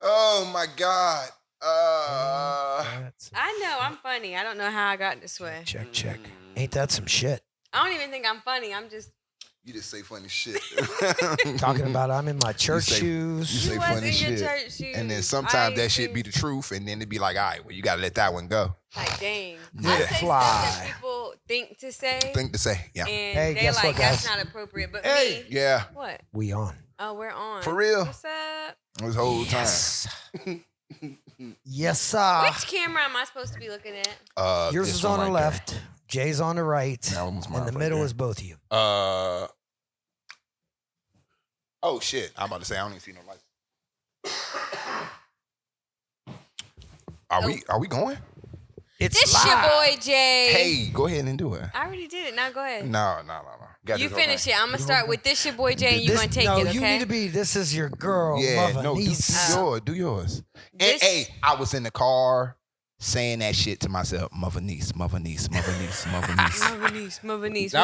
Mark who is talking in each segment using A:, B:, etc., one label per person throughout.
A: Oh my God.
B: I know I'm funny. I don't know how I got this way.
C: Check. Ain't that some shit?
B: I don't even think I'm funny. I'm just.
A: You just say funny shit.
C: Talking about I'm in my church shoes.
A: You say
B: You was
A: funny
B: in your
A: shit.
B: church shoes.
A: And then sometimes that shit
B: see-
A: be the truth, and then it be like, all right, well, you gotta let that one go.
B: Like, dang.
A: Yeah.
B: I say
C: Fly.
B: stuff that people think to say.
A: Thing to say, yeah.
B: And
C: Hey,
B: they're
C: guess
B: like,
C: what,
B: that's
C: guys?
B: not appropriate. But
A: Hey,
B: me.
A: yeah.
B: What?
C: We on.
B: Oh, we're on.
A: For real?
B: What's up?
A: This whole time.
C: Yes. Yes, sir.
B: Which camera am I supposed to be looking at?
C: Yours
A: this
C: is
A: one
C: on the
A: right
C: left. Jay's on the right.
A: That one's mine
C: and the
A: right
C: middle
A: there.
C: is both of you.
A: There. Oh shit! I'm about to say I don't even see no lights. Are we going?
C: It's
B: This
C: live.
B: your boy, Jay.
A: Hey, go ahead and do it.
B: I already did it. Now go ahead.
A: No.
B: You finish it. I'm going to start with this your boy, Jay, and you're
C: This-
B: going to take
C: no,
B: it, okay?
C: you need to be. This is your girl,
A: Yeah,
C: mother,
A: no,
C: niece.
A: do yours. And
B: This-
A: hey, I was in the car saying that shit to myself. Mother niece.
B: Mother niece.
A: That
B: What's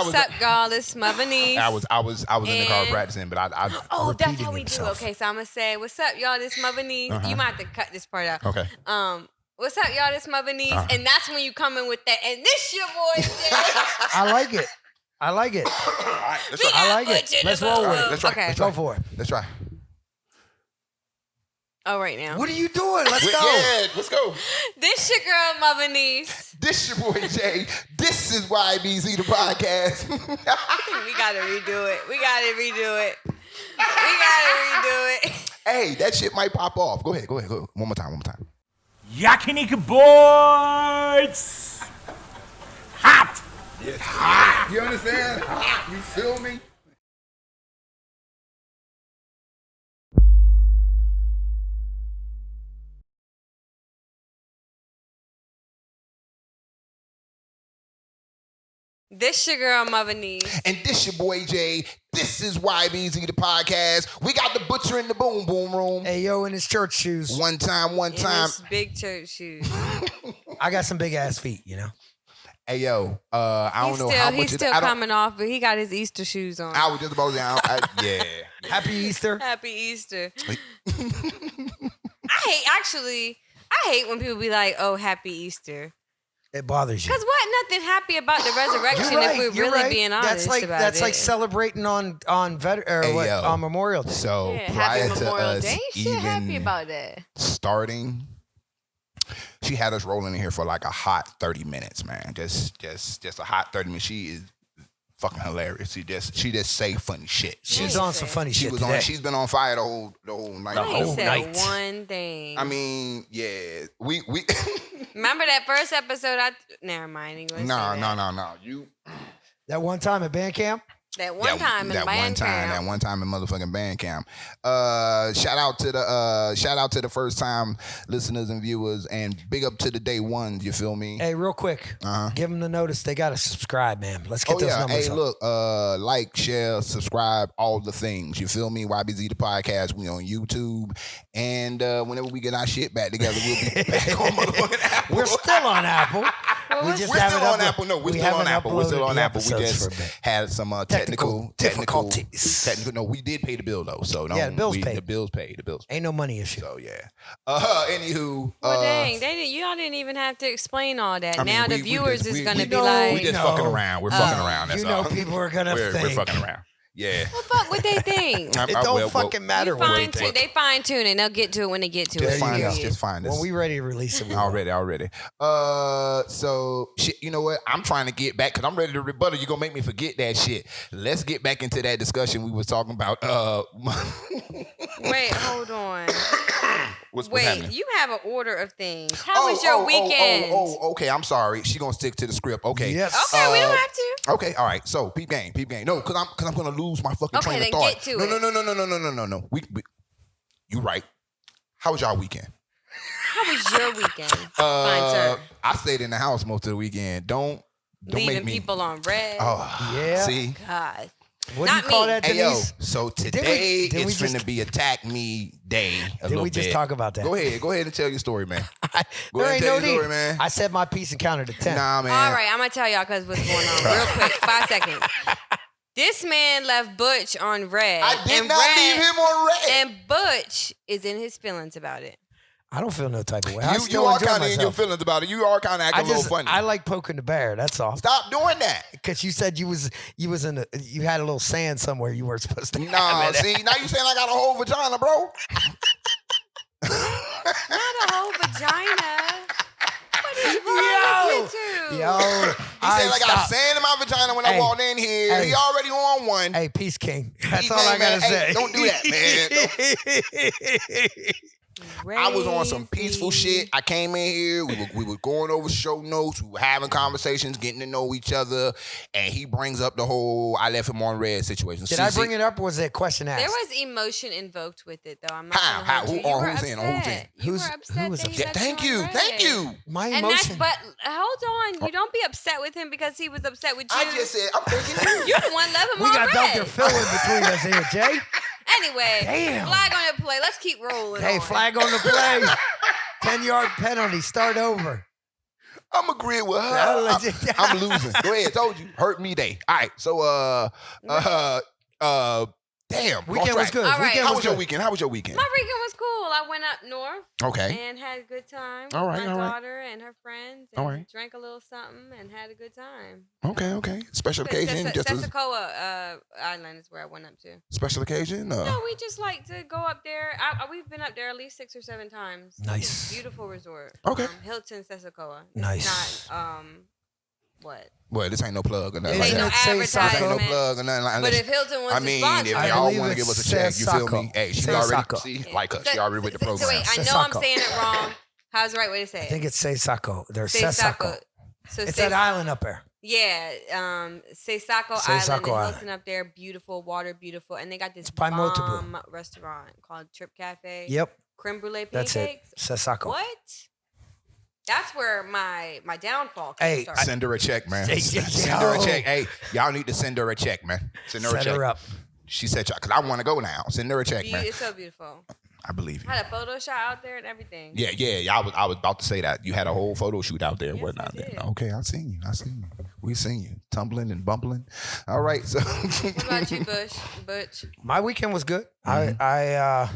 A: was
B: up, y'all? It's Mother niece.
A: I was in the car
B: And-
A: practicing, but I
B: Oh, that's
C: repeating
B: how we
C: himself.
B: do. Okay, so I'm going to say, what's up, y'all? This Mother niece.
A: Uh-huh.
B: You might have to cut this part out.
A: okay.
B: What's up, y'all? This Mother niece. And that's when you come in with that. And this your boy, Jay.
C: I like it.
A: All right, let's
B: We
A: try.
C: I
B: got
C: like it.
B: Butch in
C: Let's
B: the
C: roll with
B: booth.
C: it.
A: Let's try.
B: Okay.
A: Let's
C: Go for it.
A: Let's try.
B: Oh, right now.
C: What are you doing? Let's go.
A: Yeah, let's go.
B: This your girl, Mother niece.
A: This your boy Jay. This is YBZ the podcast.
B: We got to redo it.
A: Hey, that shit might pop off. Go ahead. One more time.
D: Yakiniku boys! Hot!
A: It's hot. You understand? Hot. You feel me?
B: This your girl, Mother niece.
A: And this your boy Jay. This is YBZ the podcast. We got the butcher in the boom room.
C: Hey, yo, in his church shoes.
A: One time.
B: In his big church shoes.
C: I got some big ass feet, you know?
A: Hey yo, I don't know how much
B: He's still coming off, but he got his Easter shoes on.
A: I was just about to say, yeah.
C: Happy Easter.
B: Happy Easter. I hate when people be like, oh, happy Easter.
C: It bothers you.
B: Because nothing happy about the resurrection if we're
C: you're
B: really
C: right.
B: being honest about
C: That's
B: it.
C: like celebrating on on Memorial Day.
A: So
B: Yeah,
A: prior
B: happy
A: to
B: Memorial
A: us
B: Day. Shit, happy
A: even
B: about that.
A: starting, she had us rolling in here for like a hot 30 minutes, man. Just a hot 30 minutes. She is fucking hilarious. She just say funny shit.
C: She's on some funny
A: She
C: shit
A: was
C: today.
A: on. She's been on fire the whole night.
B: I ain't
C: whole
B: said
C: night.
B: one thing.
A: I mean, yeah, we.
B: Remember that first episode? Never mind. ain't gonna say that.
A: No. You.
C: That one time at band camp.
B: That one time in band camp.
A: That one time in motherfucking band camp. Shout out to the first time listeners and viewers, and big up to the day ones. You feel me?
C: Hey, real quick, give them the notice. They gotta subscribe, man. Let's get
A: Oh
C: those
A: yeah.
C: numbers
A: Hey,
C: up.
A: look. Like, share, subscribe, all the things. You feel me? YBZ the podcast. We on YouTube, and whenever we get our shit back together, we'll be back on motherfucking Apple.
C: We're still on Apple.
A: We're still on Apple. No, we're still on Apple. We're still on Apple. We just had some technical
C: difficulties.
A: No, we did pay the bill though. So no,
C: Yeah, the bill's paid.
A: The bill's paid.
C: Ain't no money issue.
A: So yeah. Anywho.
B: Well, dang, y'all didn't even have to explain all that.
A: I mean,
B: now
A: we-
B: the
A: we
B: viewers
A: just-
B: is
A: we-
B: gonna
A: we
B: be
C: know-
B: like,
A: We just
C: No.
A: fucking around. We're fucking around. That's
C: You know
A: all.
C: people are gonna
A: We're
C: think.
A: fucking around. Yeah.
B: well, fuck what they think.
C: It don't fucking matter what they think.
B: They fine tune it. They'll get to it when they get to
A: Just
B: it.
A: find this.
B: period.
A: Just find this.
C: When we ready to release it, we will.
A: Already. So shit. You know what? I'm trying to get back because I'm ready to rebuttal. You're gonna make me forget that shit. Let's get back into that discussion we was talking about.
B: Wait, hold on.
A: What's
B: Wait,
A: happening?
B: you have an order of things. How was your weekend?
A: Okay. I'm sorry. She gonna stick to the script. Okay.
C: Yes.
B: Okay, we don't have to.
A: Okay, all right. So peep game. No, because I'm gonna lose my fucking
B: Okay,
A: train of
B: then
A: thought.
B: get to
A: no,
B: it.
A: No. We you right. How was y'all weekend?
B: How was your weekend? Fine, sir.
A: I stayed in the house most of the weekend. Don't
B: Leaving
A: make me.
B: people on red.
A: Oh,
C: Yeah.
A: See.
B: God.
C: What do you
B: Not
C: call
B: me.
C: that,
A: Hey yo,
C: Denise?
A: so today
C: did we
A: it's
C: just-
A: finna be attack me day.
C: Did we just talk about that?
A: Go ahead and tell your story, man. Go
C: There
A: ahead
C: ain't
A: and tell
C: no
A: your story,
C: need.
A: man.
C: I said my piece and counted to 10.
A: Nah, man.
B: All right, I'm gonna tell y'all because what's going on real quick. 5 seconds. This man left Butch on red.
A: I did not leave him on red.
B: And Butch is in his feelings about it.
C: I don't feel no type of way.
A: You are kind of in your feelings about it. You are kind of acting a little funny.
C: I like poking the bear. That's all.
A: Stop doing that.
C: Because you said you had a little sand somewhere you weren't supposed to.
A: Nah, see, now you saying I got a whole vagina, bro.
B: Not a whole vagina. What is wrong with you two?
C: Yo,
A: he said I got sand in my vagina when I walked in here. He already on one.
C: Hey, Peace King. That's all I gotta say.
A: Hey, don't do that, man. I was on some peaceful shit. I came in here. We were going over show notes. We were having conversations, getting to know each other. And he brings up the whole I left him on red situation.
C: Did I bring it up or was it a question asked?
B: There was emotion invoked with it, though. I'm not
A: How?
B: Who's
A: in?
B: You were upset that he left
A: Thank
B: you
A: you.
B: on
A: Thank
B: red.
A: you.
C: My
B: And
C: emotion.
B: but hold on. You don't be upset with him because he was upset with you.
A: I just said, I'm thinking you.
B: You're the one left him
C: We
B: on
C: got
B: red.
C: Dr. Phil in between us here, Jay.
B: Anyway,
C: Damn.
B: flag on the play. Let's keep rolling.
C: Hey,
B: on.
C: flag on the play. 10-yard penalty. Start over.
A: I'm agreeing with her. I'm losing. Go ahead. Told you. Hurt me day. All right. So, damn.
C: Weekend was good.
B: All right.
C: Weekend
A: How
C: was
A: was your
C: good.
A: weekend? How was your weekend?
B: My weekend was cool. I went up north
A: Okay.
B: and had a good time
A: All
B: with
A: right,
B: my
A: all right.
B: daughter and her friends and
A: All right.
B: drank a little something and had a good time.
A: Okay. Special occasion.
B: Sessacoa Island is where I went up to.
A: Special occasion?
B: No, we just like to go up there. We've been up there at least 6 or 7 times.
C: Nice.
B: It's a beautiful resort.
A: Okay.
B: Hilton Sessacoa.
C: Nice.
B: It's not, what?
A: Well, this ain't no plug or nothing
B: This
A: like
B: ain't
A: that.
B: no
A: This ain't no
B: advertisement.
A: plug or nothing like that.
B: But if Hilton wants
A: I
B: to
A: mean,
B: sponsor,
A: if
C: I
A: y'all
C: believe
A: want to give us a
C: it's
A: check, you feel me?
C: Sessaco.
A: Hey, she
C: Sessaco.
A: already, see, like her. She already with the program.
B: So wait, I know I'm saying it wrong. How's the right way to say
C: I
B: it?
C: think it's Sessaco. There's
B: Sessaco.
C: Sessaco.
B: So
C: It's that island up there.
B: Yeah, Sessaco Island,
C: Sessaco
B: the
C: Island.
B: Hilton up there, beautiful, water beautiful, and they got this
C: by
B: bomb
C: multiple.
B: restaurant called Trip Cafe.
C: Yep.
B: Creme brulee
C: That's
B: pancakes.
C: it. Sessaco.
B: What? That's where my downfall
C: Hey,
B: started.
A: Send her a check, man.
C: Hey,
A: Send her a check. Hey, y'all need to send her a check, man. Send her a
C: Set
A: check.
C: her up.
A: She said, because I want to go now. Send her a check, man.
B: It's so beautiful.
A: I believe you.
B: I had a photo shot out there and everything.
A: Yeah. I was about to say that. You had a whole photo shoot out there and
B: Yes,
A: whatnot.
B: I did.
A: Okay, I seen you. We seen you. Tumbling and bumbling. All right, so.
B: What about you, Butch?
C: My weekend was good.
A: Mm-hmm.
C: I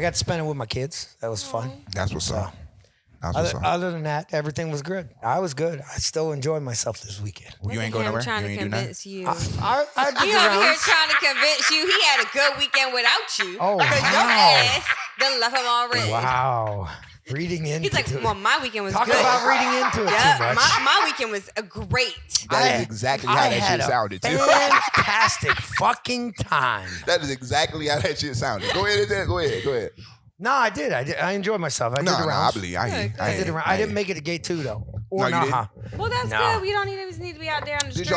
C: got to spend it with my kids. That was fun.
A: That's what's up. That's what's up.
C: Other than that, everything was good. I was good. I still enjoyed myself this weekend.
A: You ain't going nowhere?
B: trying
A: You
B: to
A: ain't do nothing?
B: convince you.
C: I did
B: He
C: the
B: over here
C: rounds.
B: trying to convince you he had a good weekend without you.
C: Oh,
B: Because your
C: wow.
B: ass done left him already.
C: Wow. Reading into
B: He's like,
C: it.
B: well, my weekend was
C: Talk
B: good.
C: about reading into it
B: Yeah,
C: too much.
B: my weekend was great.
A: That is exactly how
C: I
A: that
C: had
A: shit
C: a
A: sounded, too.
C: fantastic fucking time.
A: That is exactly how that shit sounded. Go ahead.
C: No, I did. I enjoyed myself. I did the
A: I
C: rounds.
A: believe.
C: I did the round. I didn't make it to gate 2 though. Or
A: No, you didn't?
C: Naha.
B: Well, that's
C: No.
B: good. We don't even need to be out there on the streets.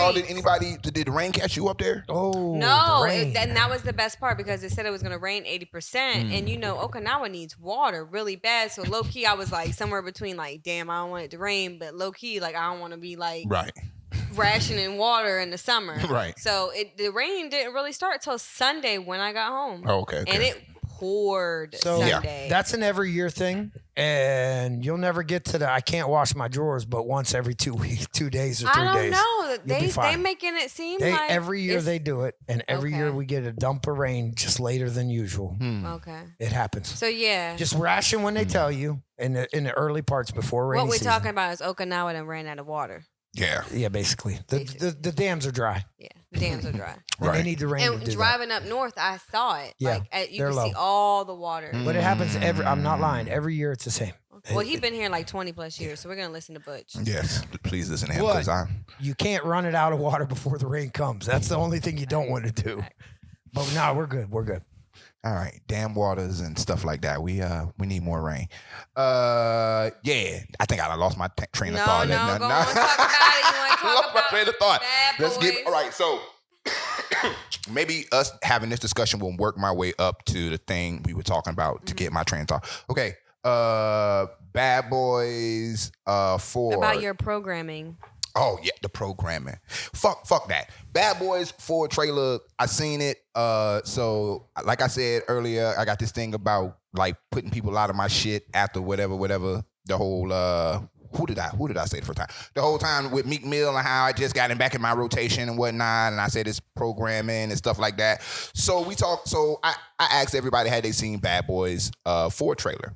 A: Did the rain catch you up there?
C: Oh,
B: No,
C: the rain.
B: and that was the best part because it said it was going to rain 80%. And you know, Okinawa needs water really bad. So low key, I was like somewhere between like, damn, I don't want it to rain. But low key, like, I don't want to be like
A: Right.
B: rationing water in the summer.
A: Right.
B: So the rain didn't really start till Sunday when I got home.
A: Oh, okay.
B: And it poured
C: So
B: Sunday.
C: that's an every year thing, and you'll never get to the I can't wash my drawers, but once every 2 weeks, 2 days or 3
B: I don't
C: days.
B: know.
C: You'll be
B: They
C: fine.
B: making it seem
C: They
B: like
C: every year
B: it's-
C: they do it, and every year
B: Okay.
C: we get a dump of rain just later than usual.
B: Okay.
C: It happens.
B: So yeah.
C: Just ration when they tell you in the early parts before rainy
B: What we're
C: season.
B: talking about is Okinawa that ran out of water.
A: Yeah.
C: Yeah, basically. The dams are dry.
B: Yeah. The dams are dry.
C: And
A: Right.
C: they need the rain to
B: And
C: do
B: driving up north, I saw it.
C: Yeah,
B: Like you
C: they're
B: can see
C: low.
B: all the water.
C: that. But it happens I'm not lying. Every year it's the same.
B: Well, he's been here like 20 plus years, so we're gonna listen to Butch.
A: Yes. Please listen to him
C: What?
A: because I'm.
C: You can't run it out of water before the rain comes. That's the only thing you don't want to do. But no, we're good. We're good.
A: All right, dam waters and stuff like that. We need more rain. Yeah, I think I lost my train of
B: No,
A: thought.
B: no, go on, talk about it. You want to
A: I lost
B: talk
A: my
B: about
A: train of thought.
B: Bad
A: Let's
B: Boys?
A: get all right. So maybe us having this discussion will work my way up to the thing we were talking about to get my train of thought. Okay, Bad Boys 4.
B: About your programming.
A: Oh yeah, the programming. Fuck that. Bad Boys 4 trailer. I seen it. So like I said earlier, I got this thing about like putting people out of my shit after whatever. The whole who did I say the first time? The whole time with Meek Mill and how I just got him back in my rotation and whatnot, and I said it's programming and stuff like that. So we talked. So I asked everybody had they seen Bad Boys 4 trailer.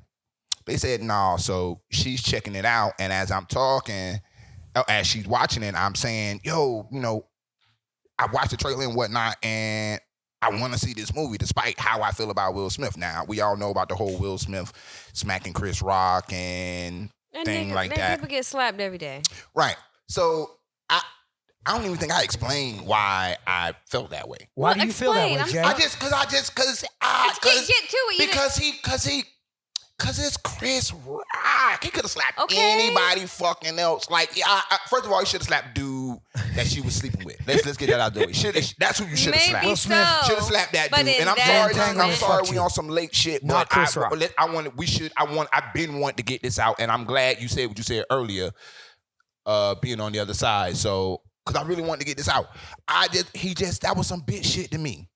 A: They said no. So she's checking it out, and as I'm talking, as she's watching it, I'm saying, yo, I watched the trailer and whatnot, and I want to see this movie despite how I feel about Will Smith. Now, we all know about the whole Will Smith smacking Chris Rock and thing like that.
B: People get slapped every day.
A: Right. So I don't even think I explained why I felt that way.
C: Why do you feel that way, Jay?
A: Because it's Chris Rock. He could have slapped anybody fucking else. Like, first of all, he should have slapped dude that she was sleeping with. Let's get that out of the way. That's who you should have slapped.
B: Will Smith
A: should have slapped that dude. And I'm sorry, we on some late shit.
C: Not Chris Rock.
A: I've been wanting to get this out, and I'm glad you said what you said earlier, being on the other side. So, because I really wanted to get this out. That was some bitch shit to me.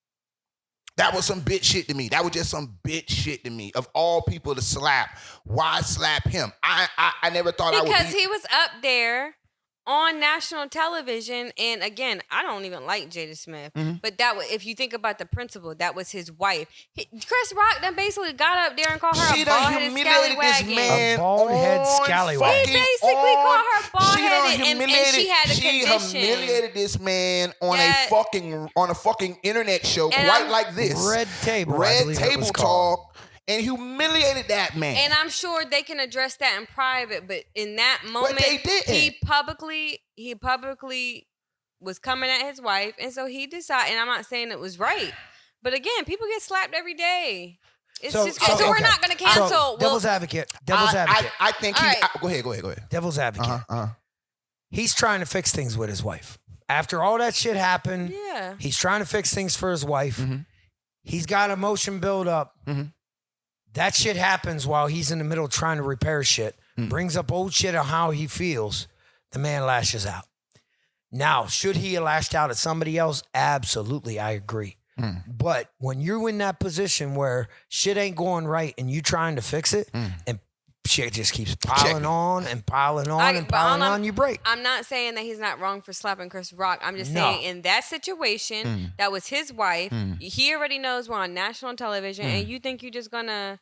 A: That was some bitch shit to me. That was just some bitch shit to me. Of all people to slap, why slap him? I never thought I would be.
B: Because he was up there on national television, and again, I don't even like Jada Smith, but if you think about the principle, that was his wife. Chris Rock then basically got up there and called her a bald-headed scallywag.
C: A bald-head scallywag.
B: He basically called her bald-headed, and she had a condition.
A: She humiliated this man on a fucking internet show, like this.
C: Red Table
A: Talk. And humiliated that man.
B: And I'm sure they can address that in private, but in that moment,
A: they didn't.
B: He publicly was coming at his wife, and so he decided. And I'm not saying it was right, but again, people get slapped every day. So we're not going to cancel.
C: So, devil's advocate.
A: I think he.
B: Right.
A: Go ahead.
C: Devil's advocate. He's trying to fix things with his wife. After all that shit happened, he's trying to fix things for his wife. Mm-hmm. He's got emotion build up. Mm-hmm. That shit happens while he's in the middle trying to repair shit. Brings up old shit on how he feels. The man lashes out. Now, should he have lashed out at somebody else? Absolutely, I agree. But when you're in that position where shit ain't going right and you trying to fix it and shit just keeps piling on, you break.
B: I'm not saying that he's not wrong for slapping Chris Rock. I'm just saying in that situation, that was his wife. He already knows we're on national television, and you think you're just gonna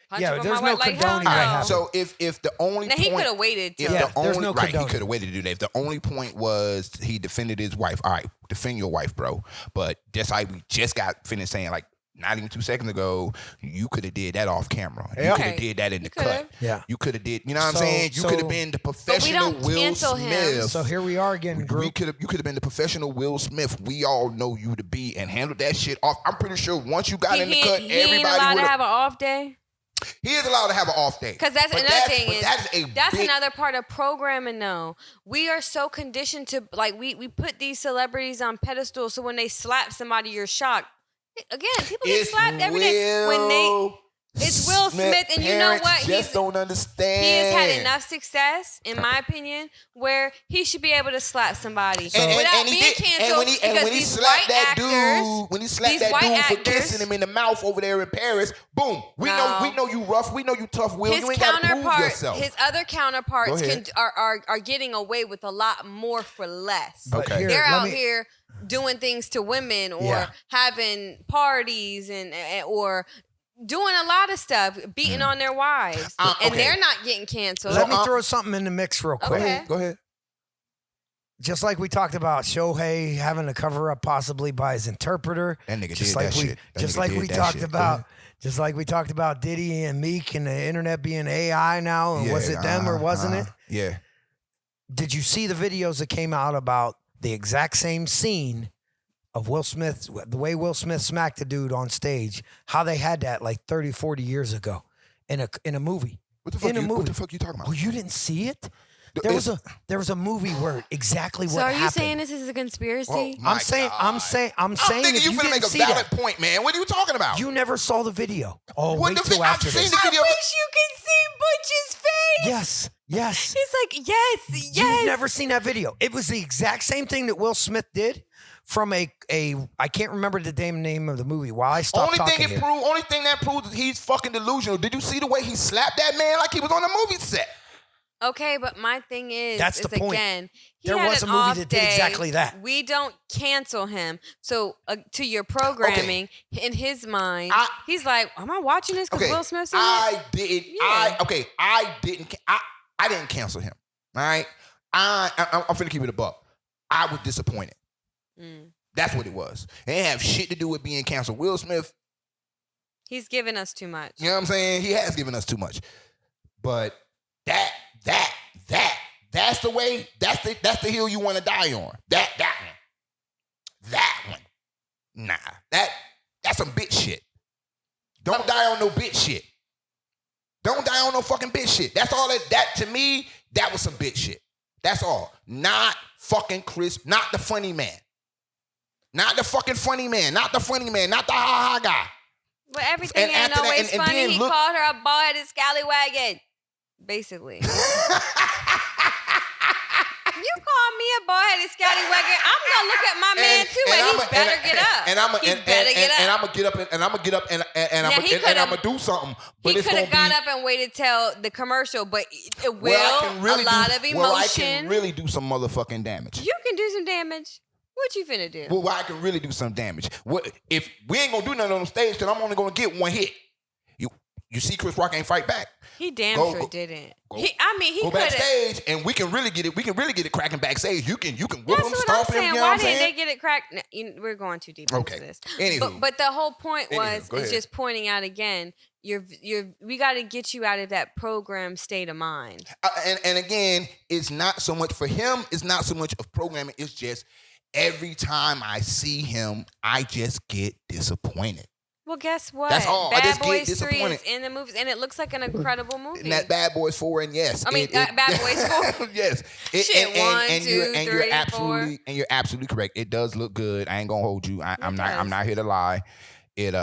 B: punch him
C: there's
B: my
C: no
B: wife?
C: condoning
B: Like,
C: what happened.
A: So if the only
B: now
A: point,
B: he could have waited.
A: If
B: Till,
A: the only,
C: there's no
A: right, he
C: condoning.
A: could have waited to do that. If the only point was he defended his wife, all right, defend your wife, bro. But just like we just got finished saying, like, not even 2 seconds ago, you could have did that off camera. You could have did that in the cut.
C: Yeah.
A: You could have did, you know what I'm saying? You could have been the professional Will
B: cancel
A: Smith.
B: him.
C: So here we are again,
A: You
C: group.
A: could have been the professional Will Smith we all know you to be and handled that shit off. I'm pretty sure once you got in the cut,
B: he ain't
A: everybody
B: allowed
A: would
B: to have an off day.
A: He is allowed to have an off day.
B: Because that's another thing. That's
A: big,
B: another part of programming, though. We are so conditioned to, like, we put these celebrities on pedestals, so when they slap somebody, you're shocked. Again, people get slapped every day. It's Will Smith, and you know what?
A: Just don't understand.
B: He has had enough success, in my opinion, where he should be able to slap somebody without being canceled.
A: And when he slapped that dude for kissing him in the mouth over there in Paris, boom, we know you rough, we know you tough, Will. You ain't got to prove yourself.
B: His other counterparts are getting away with a lot more for less.
A: Okay,
B: they're out here doing things to women or having parties or doing a lot of stuff, beating on their wives, and they're not getting canceled.
C: Let me throw something in the mix real quick.
B: Okay.
A: Go ahead.
C: Just like we talked about Shohei having to cover up possibly by his interpreter.
A: That nigga
C: just
A: did
C: like
A: that shit.
C: Just like we talked about. Just like we talked about Diddy and Meek and the internet being AI now, and was it them or wasn't it?
A: Yeah.
C: Did you see the videos that came out about the exact same scene of Will Smith, the way Will Smith smacked the dude on stage, how they had that like 30, 40 years ago in a movie?
A: What the fuck you talking about?
C: Oh, you didn't see it? There was a movie where exactly what happened.
B: So are you saying this is a conspiracy?
C: I'm saying
A: if you finna make a valid point, man. What are you talking about?
C: You never saw the video. Oh, wait till after this.
B: I wish you could see Butch's face.
C: Yes.
B: He's like, yes.
C: You've never seen that video. It was the exact same thing that Will Smith did from I can't remember the damn name of the movie. While I stopped
A: only
C: talking
A: thing that proves he's fucking delusional. Did you see the way he slapped that man like he was on a movie set?
B: Okay, but my thing is,
C: That's the point.
B: Again,
C: there was a movie that did exactly that.
B: We don't cancel him. So to your programming, in his mind, he's like, "Am I watching this because Will Smith's in it?"
A: I didn't cancel him. All right, I'm finna keep it a buck. I was disappointed. That's what it was. It didn't have shit to do with being canceled. Will Smith,
B: he's given us too much.
A: You know what I'm saying? He has given us too much. But that's the way. That's the hill you want to die on. That one. Nah, that's some bitch shit. Don't die on no bitch shit. Don't die on no fucking bitch shit. That's all that to me, that was some bitch shit. That's all. Not fucking Chris, not the funny man. Not the fucking funny man. Not the funny man. Not the ha-ha guy.
B: But everything ain't always funny. He called her a bald-headed scallywagon. Basically. You call me a bald-headed scallywagger, I'm gonna look at my man too, and he better get up. And I'm
A: gonna get up and I'm gonna do something. But
B: he could have got up and waited till the commercial, but it will a lot of emotion.
A: Well, I can really do some motherfucking damage.
B: You can do some damage. What you finna do?
A: Well, I can really do some damage. What if we ain't gonna do nothing on the stage? Then I'm only gonna get one hit. You see, Chris Rock ain't fight back.
B: He damn sure didn't. He
A: go backstage, and we can really get it. We can really get it cracking backstage. You can whip him, stomp him. You know
B: Why didn't they get it cracked? No, we're going too deep into this.
A: Anywho,
B: but the whole point was just pointing out again. We got to get you out of that program state of mind.
A: And again, it's not so much for him. It's not so much of programming. It's just every time I see him, I just get disappointed.
B: Well, guess what?
A: That's all.
B: Bad Boys 3 is in the movies, and it looks like an incredible movie.
A: And that Bad Boys 4, and yes.
B: Bad Boys 4.
A: Yes. You're absolutely correct. It does look good. I ain't gonna hold you. I'm not here to lie. It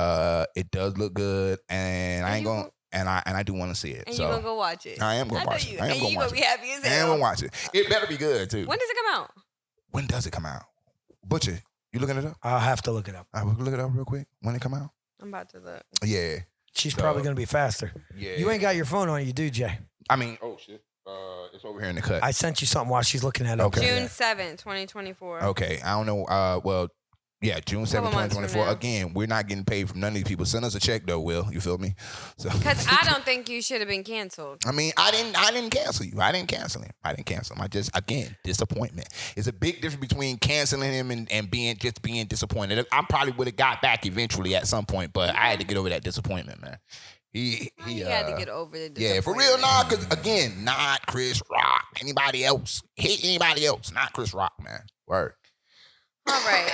A: does look good, and I do want to see it.
B: And you gonna go watch it?
A: I am gonna watch it.
B: And you gonna be happy as hell.
A: I am gonna watch it. It better be good too.
B: When does it come out?
A: When does it come out? Butcher, you looking it up?
C: I'll have to look it up.
A: I will look it up real quick. When it come out?
B: I'm about to look.
A: Yeah.
C: She's probably going to be faster.
A: Yeah.
C: You ain't got your phone on you, do Jay?
A: I mean, oh, shit. It's over here in the cut.
C: I sent you something while she's looking at it.
A: Okay.
B: June 7th, 2024.
A: Okay. I don't know. Yeah, June 7th, 2024. Again, we're not getting paid from none of these people. Send us a check, though, Will. You feel me?
B: Because I don't think you should have been canceled.
A: I mean, I didn't cancel you. I didn't cancel him. I just, again, disappointment. It's a big difference between canceling him and being disappointed. I probably would have got back eventually at some point, but I had to get over that disappointment, man. He
B: had to get over the disappointment.
A: Yeah, for real, nah, because, again, not Chris Rock. Anybody else. Hit anybody else. Not Chris Rock, man. Word.
B: All right.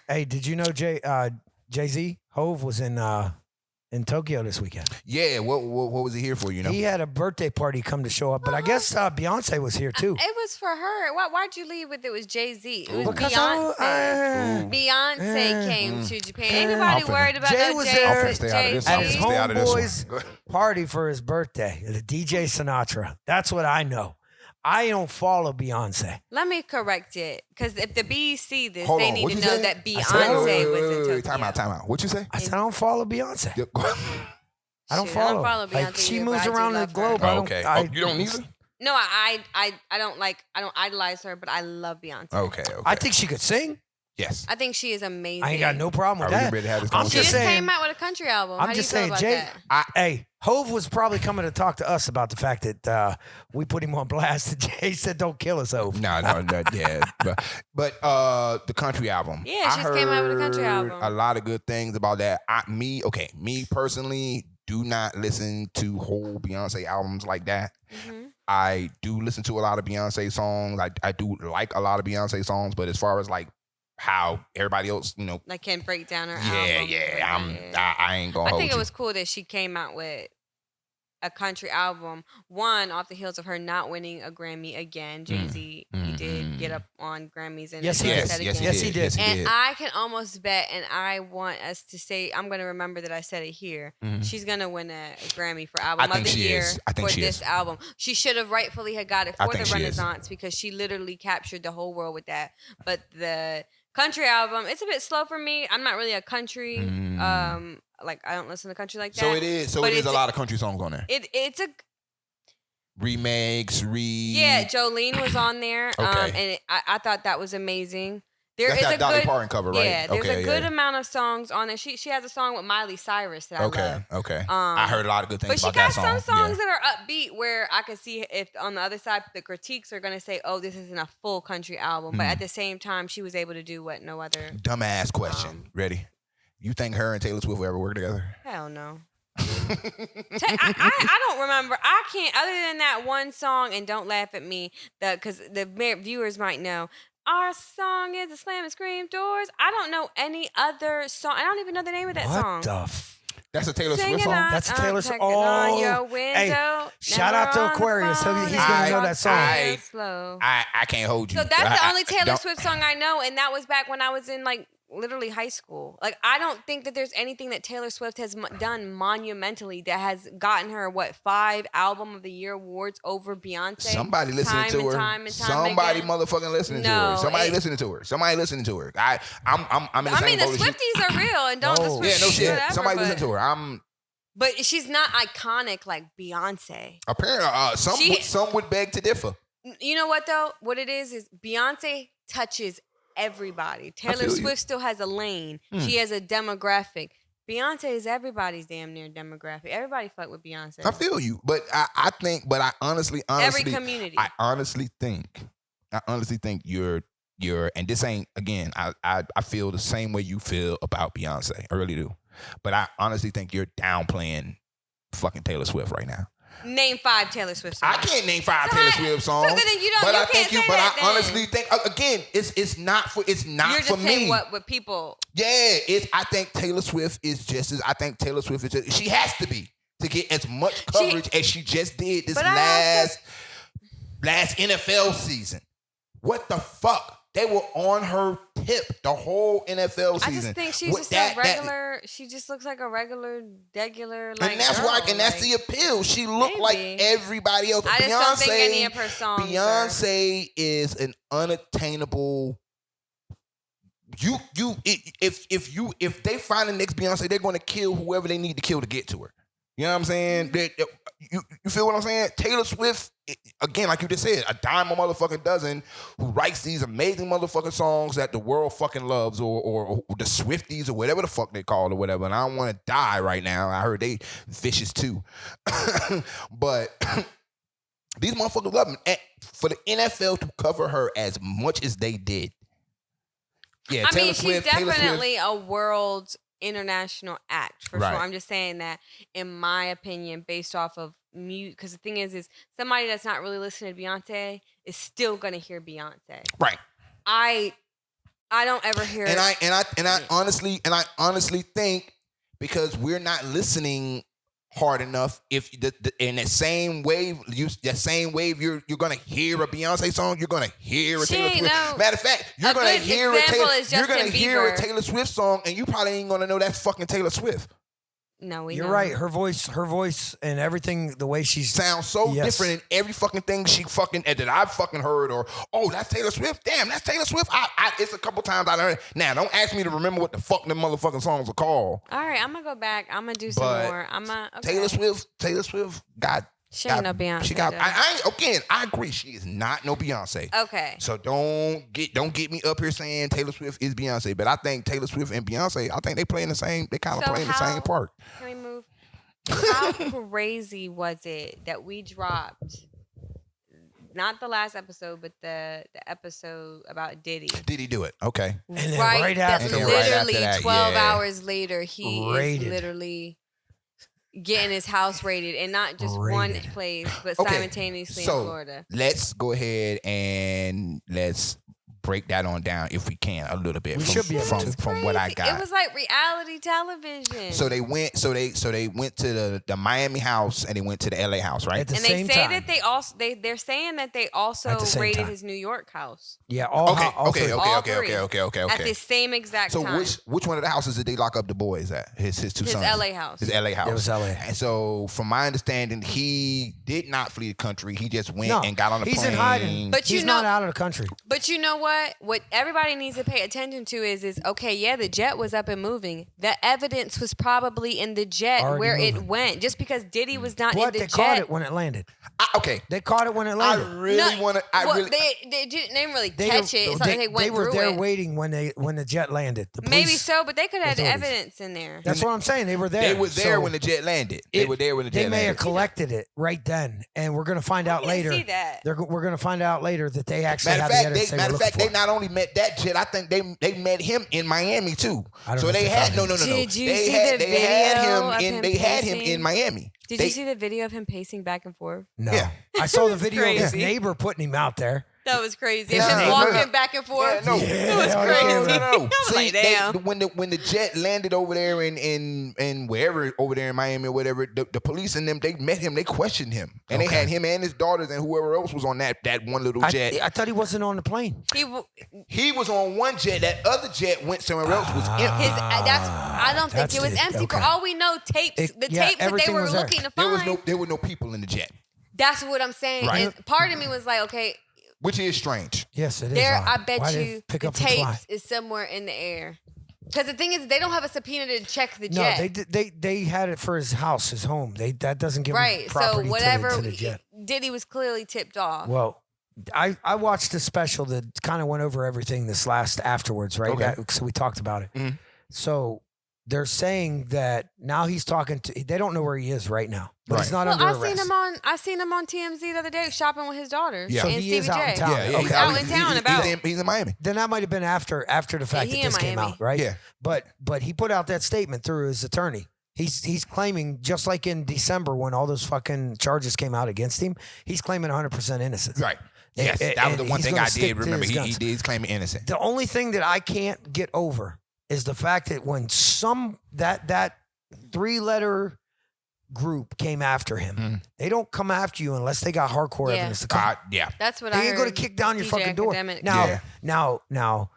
C: Hey, did you know Jay-Z Hove was in Tokyo this weekend?
A: Yeah, what was he here for? You know,
C: he had a birthday party come to show up, but I guess Beyonce was here too.
B: It was for her. Why'd you leave with it was Jay-Z? It was
C: because
B: Beyonce. Beyonce came to Japan. Anybody worried about
C: Jay was there at his
A: homeboy's
C: homeboy's party for his birthday. The DJ Sinatra. That's what I know. I don't follow Beyonce.
B: Let me correct it, because if the Bees see this,
A: Hold
B: they
A: on,
B: need
A: what'd
B: to
A: you
B: know
A: say?
B: that Beyonce was in Tokyo.
A: Time out. What you say?
C: I said I don't follow Beyonce. I don't follow.
B: I don't follow Beyonce.
C: Like, she
B: either,
C: moves
B: but I do
C: around the
B: love her.
C: globe.
A: Okay. You don't either?
B: No, I don't idolize her, but I love Beyonce.
A: Okay.
C: I think she could sing.
A: Yes.
B: I think she is amazing.
C: I ain't got no problem with
A: Are we
C: that.
A: ready to have this
C: I'm
B: She
A: conversation?
C: just
B: just
C: saying.
B: came out with a country album.
C: I'm
B: How
C: just
B: do you
C: saying,
B: feel
C: Jay.
B: about that?
C: Hey, Hove was probably coming to talk to us about the fact that we put him on blast. And Jay said, "Don't kill us, Hove."
A: No, yeah. But the country album.
B: Yeah, she just came out with a country album.
A: A lot of good things about that. Me personally, do not listen to whole Beyonce albums like that.
B: Mm-hmm.
A: I do listen to a lot of Beyonce songs. I do like a lot of Beyonce songs, but as far as like how everybody else, you know,
B: Like can break down her
A: yeah,
B: album.
A: I ain't gonna.
B: I
A: hold
B: think
A: you.
B: it was cool that she came out with a country album. One, off the heels of her not winning a Grammy again. Jay-Z, he did get up on Grammys and
C: Yes, he
B: said
C: did.
B: that again.
C: Yes, he did.
A: Yes, he
B: And
A: did.
B: I can almost bet, and I want us to say, I'm going to remember that I said it here. She's going to win a Grammy for album
A: I think
B: of the
A: she
B: year
A: is. I think
B: for
A: she
B: this
A: is.
B: album. She should have rightfully had got it
A: I
B: for the
A: think she is.
B: Renaissance because she literally captured the whole world with that. But the country album, it's a bit slow for me. I'm not really a country. Like I don't listen to country like that.
A: So it is. So
B: But
A: it is a
B: it's
A: lot of country songs on there.
B: It's a.
A: remakes,
B: Yeah, Jolene was on there.
A: Okay.
B: And I thought that was amazing.
A: That's that Dolly Parton cover, right?
B: Yeah, there's a good amount of songs on there. She has a song with Miley Cyrus that I love.
A: Okay. I heard a lot of good things about
B: that
A: song.
B: But she got some songs that are upbeat where I could see if on the other side the critiques are going to say, oh, this isn't a full country album. But at the same time, she was able to do what no other.
A: Dumbass question. Ready? You think her and Taylor Swift will ever work together?
B: Hell no. I don't remember. I can't, other than that one song, and don't laugh at me, because the viewers might know. Our song is a slam and scream doors. I don't know any other song. I don't even know the name of that song.
A: That's a Taylor
B: Singing
A: Swift song?
C: That's a Taylor Swift.
B: On your window,
C: hey, shout out to Aquarius. He's going to know that song.
A: I can't hold you.
B: So that's the only Taylor Swift song I know, and that was back when I was in literally high school. I don't think that there's anything that Taylor Swift has done monumentally that has gotten her 5 album of the year awards over Beyonce.
A: Somebody listening to her. Somebody motherfucking listening to her. Somebody listening to her. Somebody listening to her. I'm in the same boat as you.
B: The Swifties are real, and don't
A: no shit.
B: Whatever,
A: somebody listen to her.
B: But she's not iconic like Beyonce.
A: Apparently, some would beg to differ.
B: You know what though? What it is Beyonce touches everybody. Taylor Swift still has a lane. She has a demographic. Beyonce is everybody's damn near demographic. Everybody fuck with Beyonce.
A: I feel you, but I honestly,
B: every community.
A: I honestly think you're, and this ain't, again, I feel the same way you feel about Beyonce. I really do, but I honestly think you're downplaying fucking Taylor Swift right now.
B: Name 5 Taylor Swift songs.
A: I can't name 5 Taylor Swift songs.
B: So then I
A: honestly think again, it's not for me.
B: You're just saying what people.
A: Yeah, I think Taylor Swift is just as she has to be to get as much coverage as she just did this last NFL season. What the fuck? They were on her tip the whole NFL season.
B: I just think she's just a regular. She just looks like a regular.
A: And that's why, and that's the appeal. She looked like everybody else.
B: I just don't think any of her songs.
A: Beyonce is an unattainable. If they find the next Beyonce, they're going to kill whoever they need to kill to get to her. You know what I'm saying? You feel what I'm saying? Taylor Swift, again, like you just said, a dime a motherfucking dozen who writes these amazing motherfucking songs that the world fucking loves, or the Swifties or whatever the fuck they call it or whatever. And I don't want to die right now. I heard they vicious too. But these motherfuckers love them. And for the NFL to cover her as much as they did. Yeah,
B: Taylor Swift, she's definitely a world international act for sure. I'm just saying that in my opinion, based off of music, because the thing is somebody that's not really listening to Beyonce is still gonna hear Beyonce. Right. I don't ever hear
A: I honestly think because we're not listening hard enough, if in that same wave you're gonna hear a Beyonce song, you're gonna hear a Taylor Swift. Matter of fact, you're gonna hear a Taylor Swift song, and you probably ain't gonna know that's fucking Taylor Swift.
B: No,
C: you're right. Her voice, and everything, the way she
A: sounds so different in every fucking thing she fucking that I've fucking heard. Or that's Taylor Swift. Damn, that's Taylor Swift. It's a couple times I learned. Now, don't ask me to remember what the fuck them motherfucking songs are called.
B: All right, I'm gonna go back. I'm gonna do some more.
A: Taylor Swift got.
B: She ain't no Beyonce.
A: She got. I agree. She is not no Beyonce.
B: Okay.
A: So don't get me up here saying Taylor Swift is Beyonce. But I think Taylor Swift and Beyonce, I think they playing the same. They kind of playing the same part.
B: Can we move? How crazy was it that we dropped? Not the last episode, but the episode about Diddy.
A: Diddy do it? Okay.
C: And then right after,
B: literally 12 hours later, he is literally getting his house raided, and not just one place, but simultaneously in Florida.
A: Let's go ahead and let's break that on down if we can a little bit. From what I got.
B: It was like reality television.
A: So they went to the Miami house and they went to the LA house, right?
C: At the
B: and
C: same
B: they say
C: time.
B: that they're saying that they also raided his New York house.
A: Yeah, okay.
B: At the same exact time.
A: So which one of the houses did they lock up the boys at? His two sons.
B: His LA house.
A: His LA house.
C: It was LA.
A: And so from my understanding, he did not flee the country. He just went and got on the plane.
C: He's in hiding.
B: But
C: he's not out of the country.
B: But you know what? what? What everybody needs to pay attention to is okay, yeah, the jet was up and moving. The evidence was probably in the jet
C: Already
B: where
C: moving.
B: it went. Just because Diddy was not in the
C: they
B: jet.
C: caught it when it landed. They caught it when it landed.
A: I really want to.
B: They didn't really catch it. It's not like they went
C: were
B: through
C: there
B: it.
C: waiting when the jet landed. The
B: Maybe
C: police
B: so, but they could have had
C: authorities.
B: evidence in there.
C: That's what I'm saying. They were there.
A: They were there
C: So
A: when the jet landed. They were there when the jet
C: They
A: landed.
C: may have collected it right then, and we're going to find out
B: didn't
C: later.
B: see that.
C: We're going to find out later that they actually
A: Matter
C: have
A: of
C: the
A: fact,
C: evidence they were
A: matter of
C: looking
A: fact, they
C: for.
A: not only met that jet, I think they met him in Miami too.
C: I don't
A: So
C: know if
A: they
C: they
A: had
C: found
A: no.
C: him.
B: Did you
A: They
B: see
A: had
B: the
A: they had
B: video
A: him
B: of
A: in
B: him
A: they had him
B: pacing?
A: in Miami.
B: Did you see the video of him pacing back and forth?
C: No,
A: Yeah.
C: I saw the video of his
B: crazy.
C: neighbor putting him out there.
B: That was crazy.
C: His
B: Him
C: neighbor-
B: walking back and forth.
A: Yeah, no.
B: It was
C: Yeah,
B: crazy.
C: no,
B: I was
A: See,
B: like, damn.
A: when the jet landed over there in wherever over there in Miami or whatever, the police and them, they met him, they questioned him, and they had him and his daughters and whoever else was on that one little jet.
C: I thought he wasn't on the plane.
A: He was on one jet. That other jet went somewhere else. Was empty.
B: I don't think
C: That's
B: it was
C: the-
B: empty.
C: okay.
B: For all we know, tapes
C: Yeah,
B: that they
C: everything
B: were
C: was there.
B: looking to
A: There
B: find.
A: were no people in the jet,
B: That's what I'm saying.
A: Right.
B: And part of me was like, okay,
A: which is strange.
C: Yes, it is.
B: there.
C: odd.
B: I
C: Why
B: bet
C: did
B: you
C: it pick
B: the
C: up and fly?
B: tapes is somewhere in the air. Because the thing is, they don't have a subpoena to check the
C: No,
B: jet.
C: they had it for his house, his home. That doesn't give him
B: Right. So
C: property
B: whatever
C: to the jet.
B: Diddy was clearly tipped off.
C: Well, I watched a special that kind of went over everything this last afterwards, right?
A: Okay.
C: So we talked about it.
A: Mhm.
C: So they're saying that now he's talking to. They don't know where he is right now, but he's not
B: Well,
C: under
B: I
C: arrest.
B: seen him on TMZ the other day shopping with his daughters.
A: Yeah.
C: So
B: and
C: he
B: Stevie
C: is out in
B: J.
C: town.
A: Yeah,
C: Okay.
B: Out in town
A: he's in Miami.
C: Then that might have been after the fact
B: he
C: that
B: in
C: this came
B: Miami.
C: out, right?
A: Yeah.
C: But he put out that statement through his attorney. He's claiming, just like in December when all those fucking charges came out against him, he's claiming 100% innocence.
A: Right. Yes,
C: And-
A: that was the
C: and
A: one
C: he's
A: thing
C: gonna
A: I
C: stick
A: did
C: to
A: remember.
C: his
A: He
C: guns.
A: did claim innocent.
C: The only thing that I can't get over is the fact that when that 3-letter group came after him, they don't come after you unless they got hardcore
B: Yeah.
C: evidence to come.
A: God, yeah.
B: That's what
C: They
B: I
C: ain't
B: heard.
C: going to kick down your
B: DJ
C: fucking door.
B: Academic.
C: Now,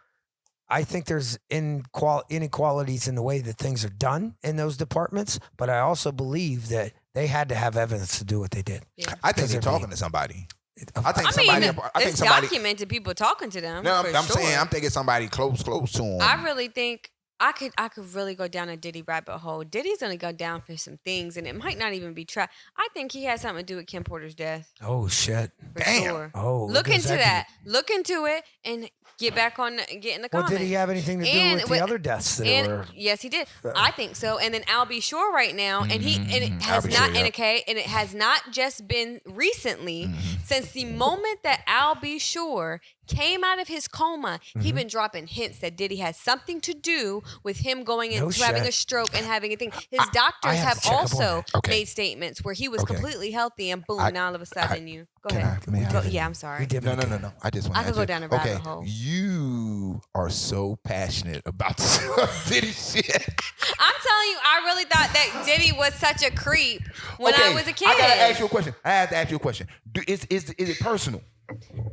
C: I think there's inequalities in the way that things are done in those departments, but I also believe that they had to have evidence to do what they did.
B: Yeah.
A: I think
C: Because
A: they're
C: they're
A: talking to somebody. I
B: I
A: think
B: mean,
A: somebody. I think
B: it's
A: somebody.
B: documented people talking to them.
A: No,
B: for
A: I'm
B: sure.
A: saying I'm thinking somebody close to him.
B: I really think I could really go down a Diddy rabbit hole. Diddy's gonna go down for some things, and it might not even be trapped. I think he has something to do with Kim Porter's death.
C: Oh shit!
B: For
A: Damn.
B: sure.
C: Oh,
B: Look
C: does
B: into that.
C: do?
B: Look into it and get back on. Get in the
C: Well,
B: comments.
C: did he have anything to do
B: And
C: with
B: with-
C: the other deaths that
B: And
C: were?
B: yes, he did. I think so. And then Al B. Shore right now, and it has
A: Al B.
B: not
A: Shore, yeah.
B: and it has not just been recently. Since the moment that Al B. Shore came out of his coma, he been dropping hints that Diddy has something to do with him going
C: No
B: into having
C: shit.
B: a stroke and having a thing. His
C: I
B: doctors
C: have
B: have
C: to check up on
B: also
C: that.
A: Okay.
B: made statements where he was
A: Okay.
B: completely healthy, and boom, now all of a sudden you go
A: Can
B: ahead.
A: I- may I-
B: Go- yeah, I'm sorry.
C: We did.
A: No. I just want
B: I
A: to
B: could go down a rabbit
A: okay,
B: hole.
A: You are so passionate about this Diddy shit.
B: I'm telling you, I really thought that Diddy was such a creep when I was a kid.
A: I gotta ask you a question. I have to ask you a question. Is it personal?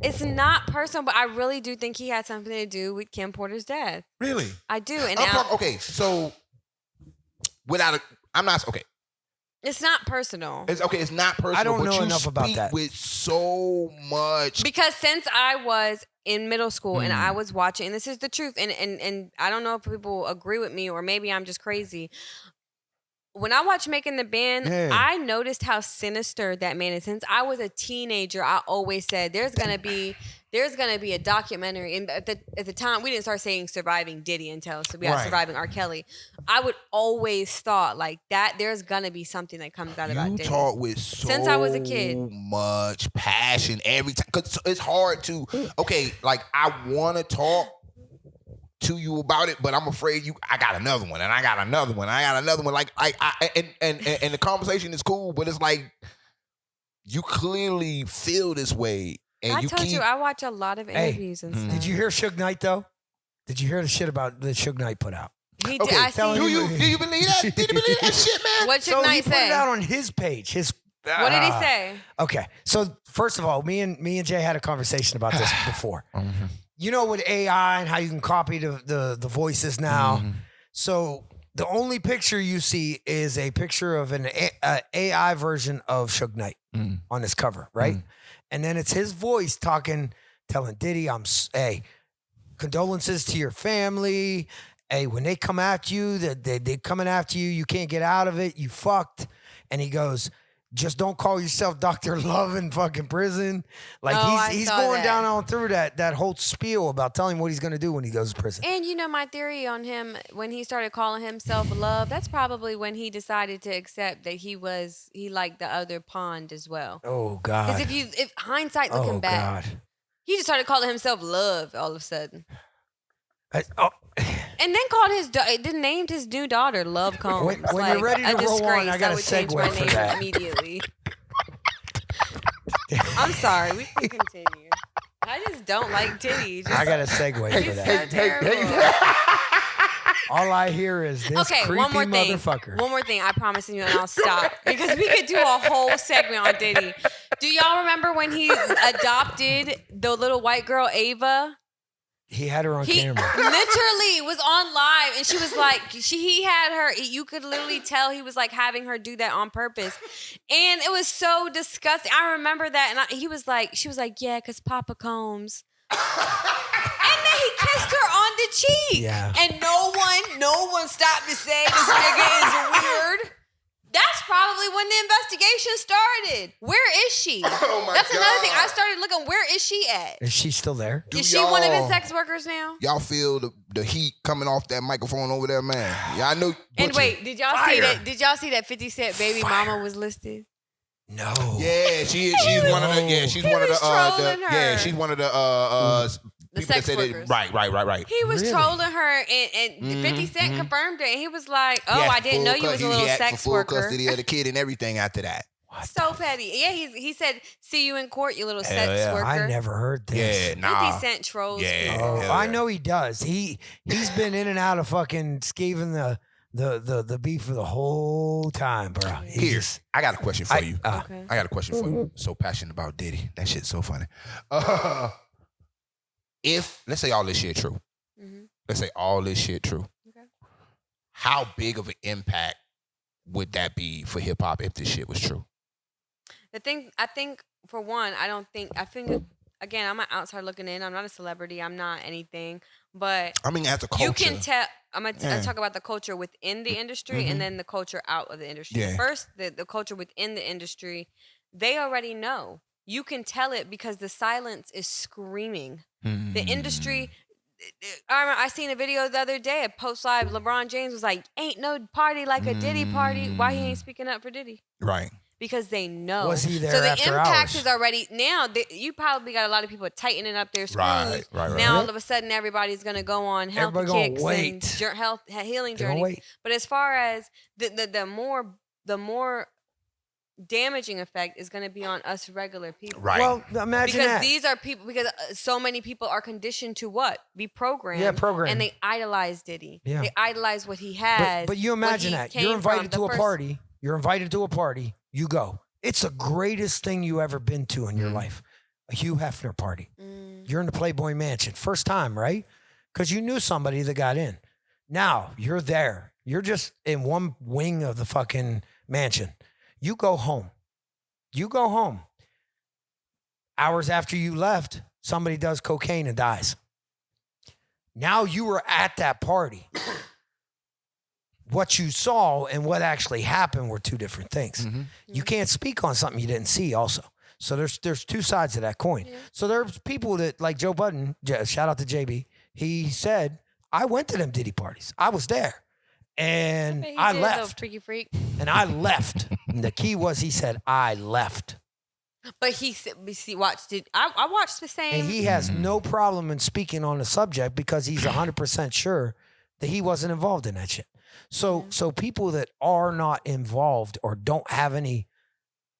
B: It's not personal, but I really do think he had something to do with Kim Porter's death.
A: Really?
B: I do, and
A: I'm
B: now
A: talking- okay, so I'm not okay.
B: it's not personal
A: It's okay. It's not personal.
C: I don't
A: but
C: know
A: you
C: enough about
A: speak
C: that.
A: with so much.
B: because since I was in middle school and I was watching, and this is the truth, and I don't know if people agree with me or maybe I'm just crazy. When I watched Making the Band,
A: Yeah.
B: I noticed how sinister that man is. Since I was a teenager, I always said there's gonna be a documentary. And at the time, we didn't start saying Surviving Diddy until so we got
A: Right.
B: Surviving R. Kelly. I would always thought like that. There's gonna be something that comes out about
A: You
B: Diddy.
A: talk with so
B: Since I was a kid.
A: much passion every time. Cause it's hard to like I want to talk to you about it, but I'm afraid I got another one, and I got another one, and I got another one. Like and the conversation is cool, but it's like you clearly feel this way, and
B: I
A: you
B: told
A: keep.
B: you I watch a lot of
C: Hey,
B: interviews and stuff.
C: Did you hear Suge Knight though? Did you hear the shit about that Suge Knight put out?
B: He
A: Okay,
B: did. I
C: tell
B: see.
C: him-
A: do you believe that? Did you believe that shit, man?
B: What should
C: So he
B: Knight
C: put
B: say?
C: it out on his page.
B: What did he say?
C: Okay, so first of all, me and Jay had a conversation about this before. You know, with AI and how you can copy the voices now. So the only picture you see is a picture of an AI version of Suge Knight on this cover, right? And then it's his voice talking, telling Diddy, hey, condolences to your family. Hey, when they come after you, they coming after you. You can't get out of it. You fucked. And he goes, just don't call yourself Dr. Love in fucking prison. Like he's going down on through that whole spiel about telling him what he's going to do when he goes to prison.
B: And you know my theory on him, when he started calling himself Love, that's probably when he decided to accept that he liked the other pond as well.
C: Oh God.
B: Because if hindsight looking back,
C: God.
B: he just started calling himself Love all of a sudden.
C: And
B: then named his new daughter Love Combs.
C: When you're ready to roll on, I got a segue for that.
B: Immediately. I'm sorry, we can continue. I just don't like Diddy.
C: I got a segue for that. All I hear is this creepy motherfucker.
B: One more thing, I promise you, and I'll stop. Because we could do a whole segment on Diddy. Do y'all remember when he adopted the little white girl, Ava?
C: He had her on camera.
B: Literally was on live, and she was like, he had her. You could literally tell he was like having her do that on purpose, and it was so disgusting. I remember that, and she was like, yeah, because Papa Combs. And then he kissed her on the cheek, and no one stopped to say this nigga is weird. That's probably when the investigation started. Where is she?
A: Oh my
B: That's
A: God.
B: Another thing. I started looking, where is she at?
C: Is she still there?
B: Is she one of his sex workers now?
A: Y'all feel the heat coming off that microphone over there, man. Yeah, I know.
B: And wait, did y'all see that? Did y'all see that 50 Cent baby mama was listed?
C: No.
A: Yeah, she's one of the. Yeah, she's one of the. She's one of the.
B: The
A: people
B: sex
A: that say
B: workers.
A: Right.
B: He was trolling her, and 50 Cent confirmed it. And he was like, "Oh, I didn't know you was a little sex worker."
A: Full custody of the kid and everything after that.
B: So petty. Yeah, he said, "See you in court, you little sex worker."
C: I never heard this.
A: Yeah, nah.
B: 50 Cent trolls.
A: Yeah.
B: people.
C: I know he does. He's been in and out of fucking scathing the beef for the whole time, bro.
A: Here, I got a question for you.
B: Okay.
A: I got a question for you. So passionate about Diddy. That shit's so funny. If, let's say all this shit true.
B: Mm-hmm.
A: Let's say all this shit true.
B: Okay.
A: How big of an impact would that be for hip hop if this shit was true?
B: I think for one, I think again, I'm an outsider looking in. I'm not a celebrity. I'm not anything. But
A: I mean, as a culture.
B: you can tell. I'm going to talk about the culture within the industry and then the culture out of the industry.
A: Yeah.
B: First, the culture within the industry, they already know. You can tell it because the silence is screaming. The industry, I seen a video the other day, a post live, LeBron James was like, ain't no party like a Diddy party. Why he ain't speaking up for Diddy?
A: Right.
B: Because they know.
C: Was he there
B: so the
C: after
B: impact
C: hours?
B: is already, now, you probably got a lot of people tightening up their screws.
A: Right.
B: Now all of a sudden everybody's going to go on healthy
C: Everybody
B: kicks
C: gonna
B: and health healing
C: They gonna
B: journeys.
C: wait.
B: But as far as the more damaging effect is going to be on us regular people.
A: Right.
C: Well, imagine
B: Because
C: that.
B: these are people, because so many people are conditioned to what? Be programmed.
C: Yeah, programmed.
B: And they idolize Diddy.
C: Yeah.
B: They idolize what he has.
C: But you imagine that. You're invited to a party. You're invited to a party. You go. It's the greatest thing you ever been to in your life. A Hugh Hefner party. You're in the Playboy Mansion. First time, right? Because you knew somebody that got in. Now, you're there. You're just in one wing of the fucking mansion. You go home. Hours after you left, somebody does cocaine and dies. Now you were at that party. What you saw and what actually happened were two different things. You can't speak on something you didn't see also. So there's two sides of that coin. Yeah. So there's people that, like Joe Budden, shout out to JB, he said, I went to them Diddy parties. I was there. And I left.
B: Freaky freak.
C: And I left. And the key was he said, I left.
B: But he said, I watched the same.
C: And he has no problem in speaking on the subject because he's 100% sure that he wasn't involved in that shit. So people that are not involved or don't have any,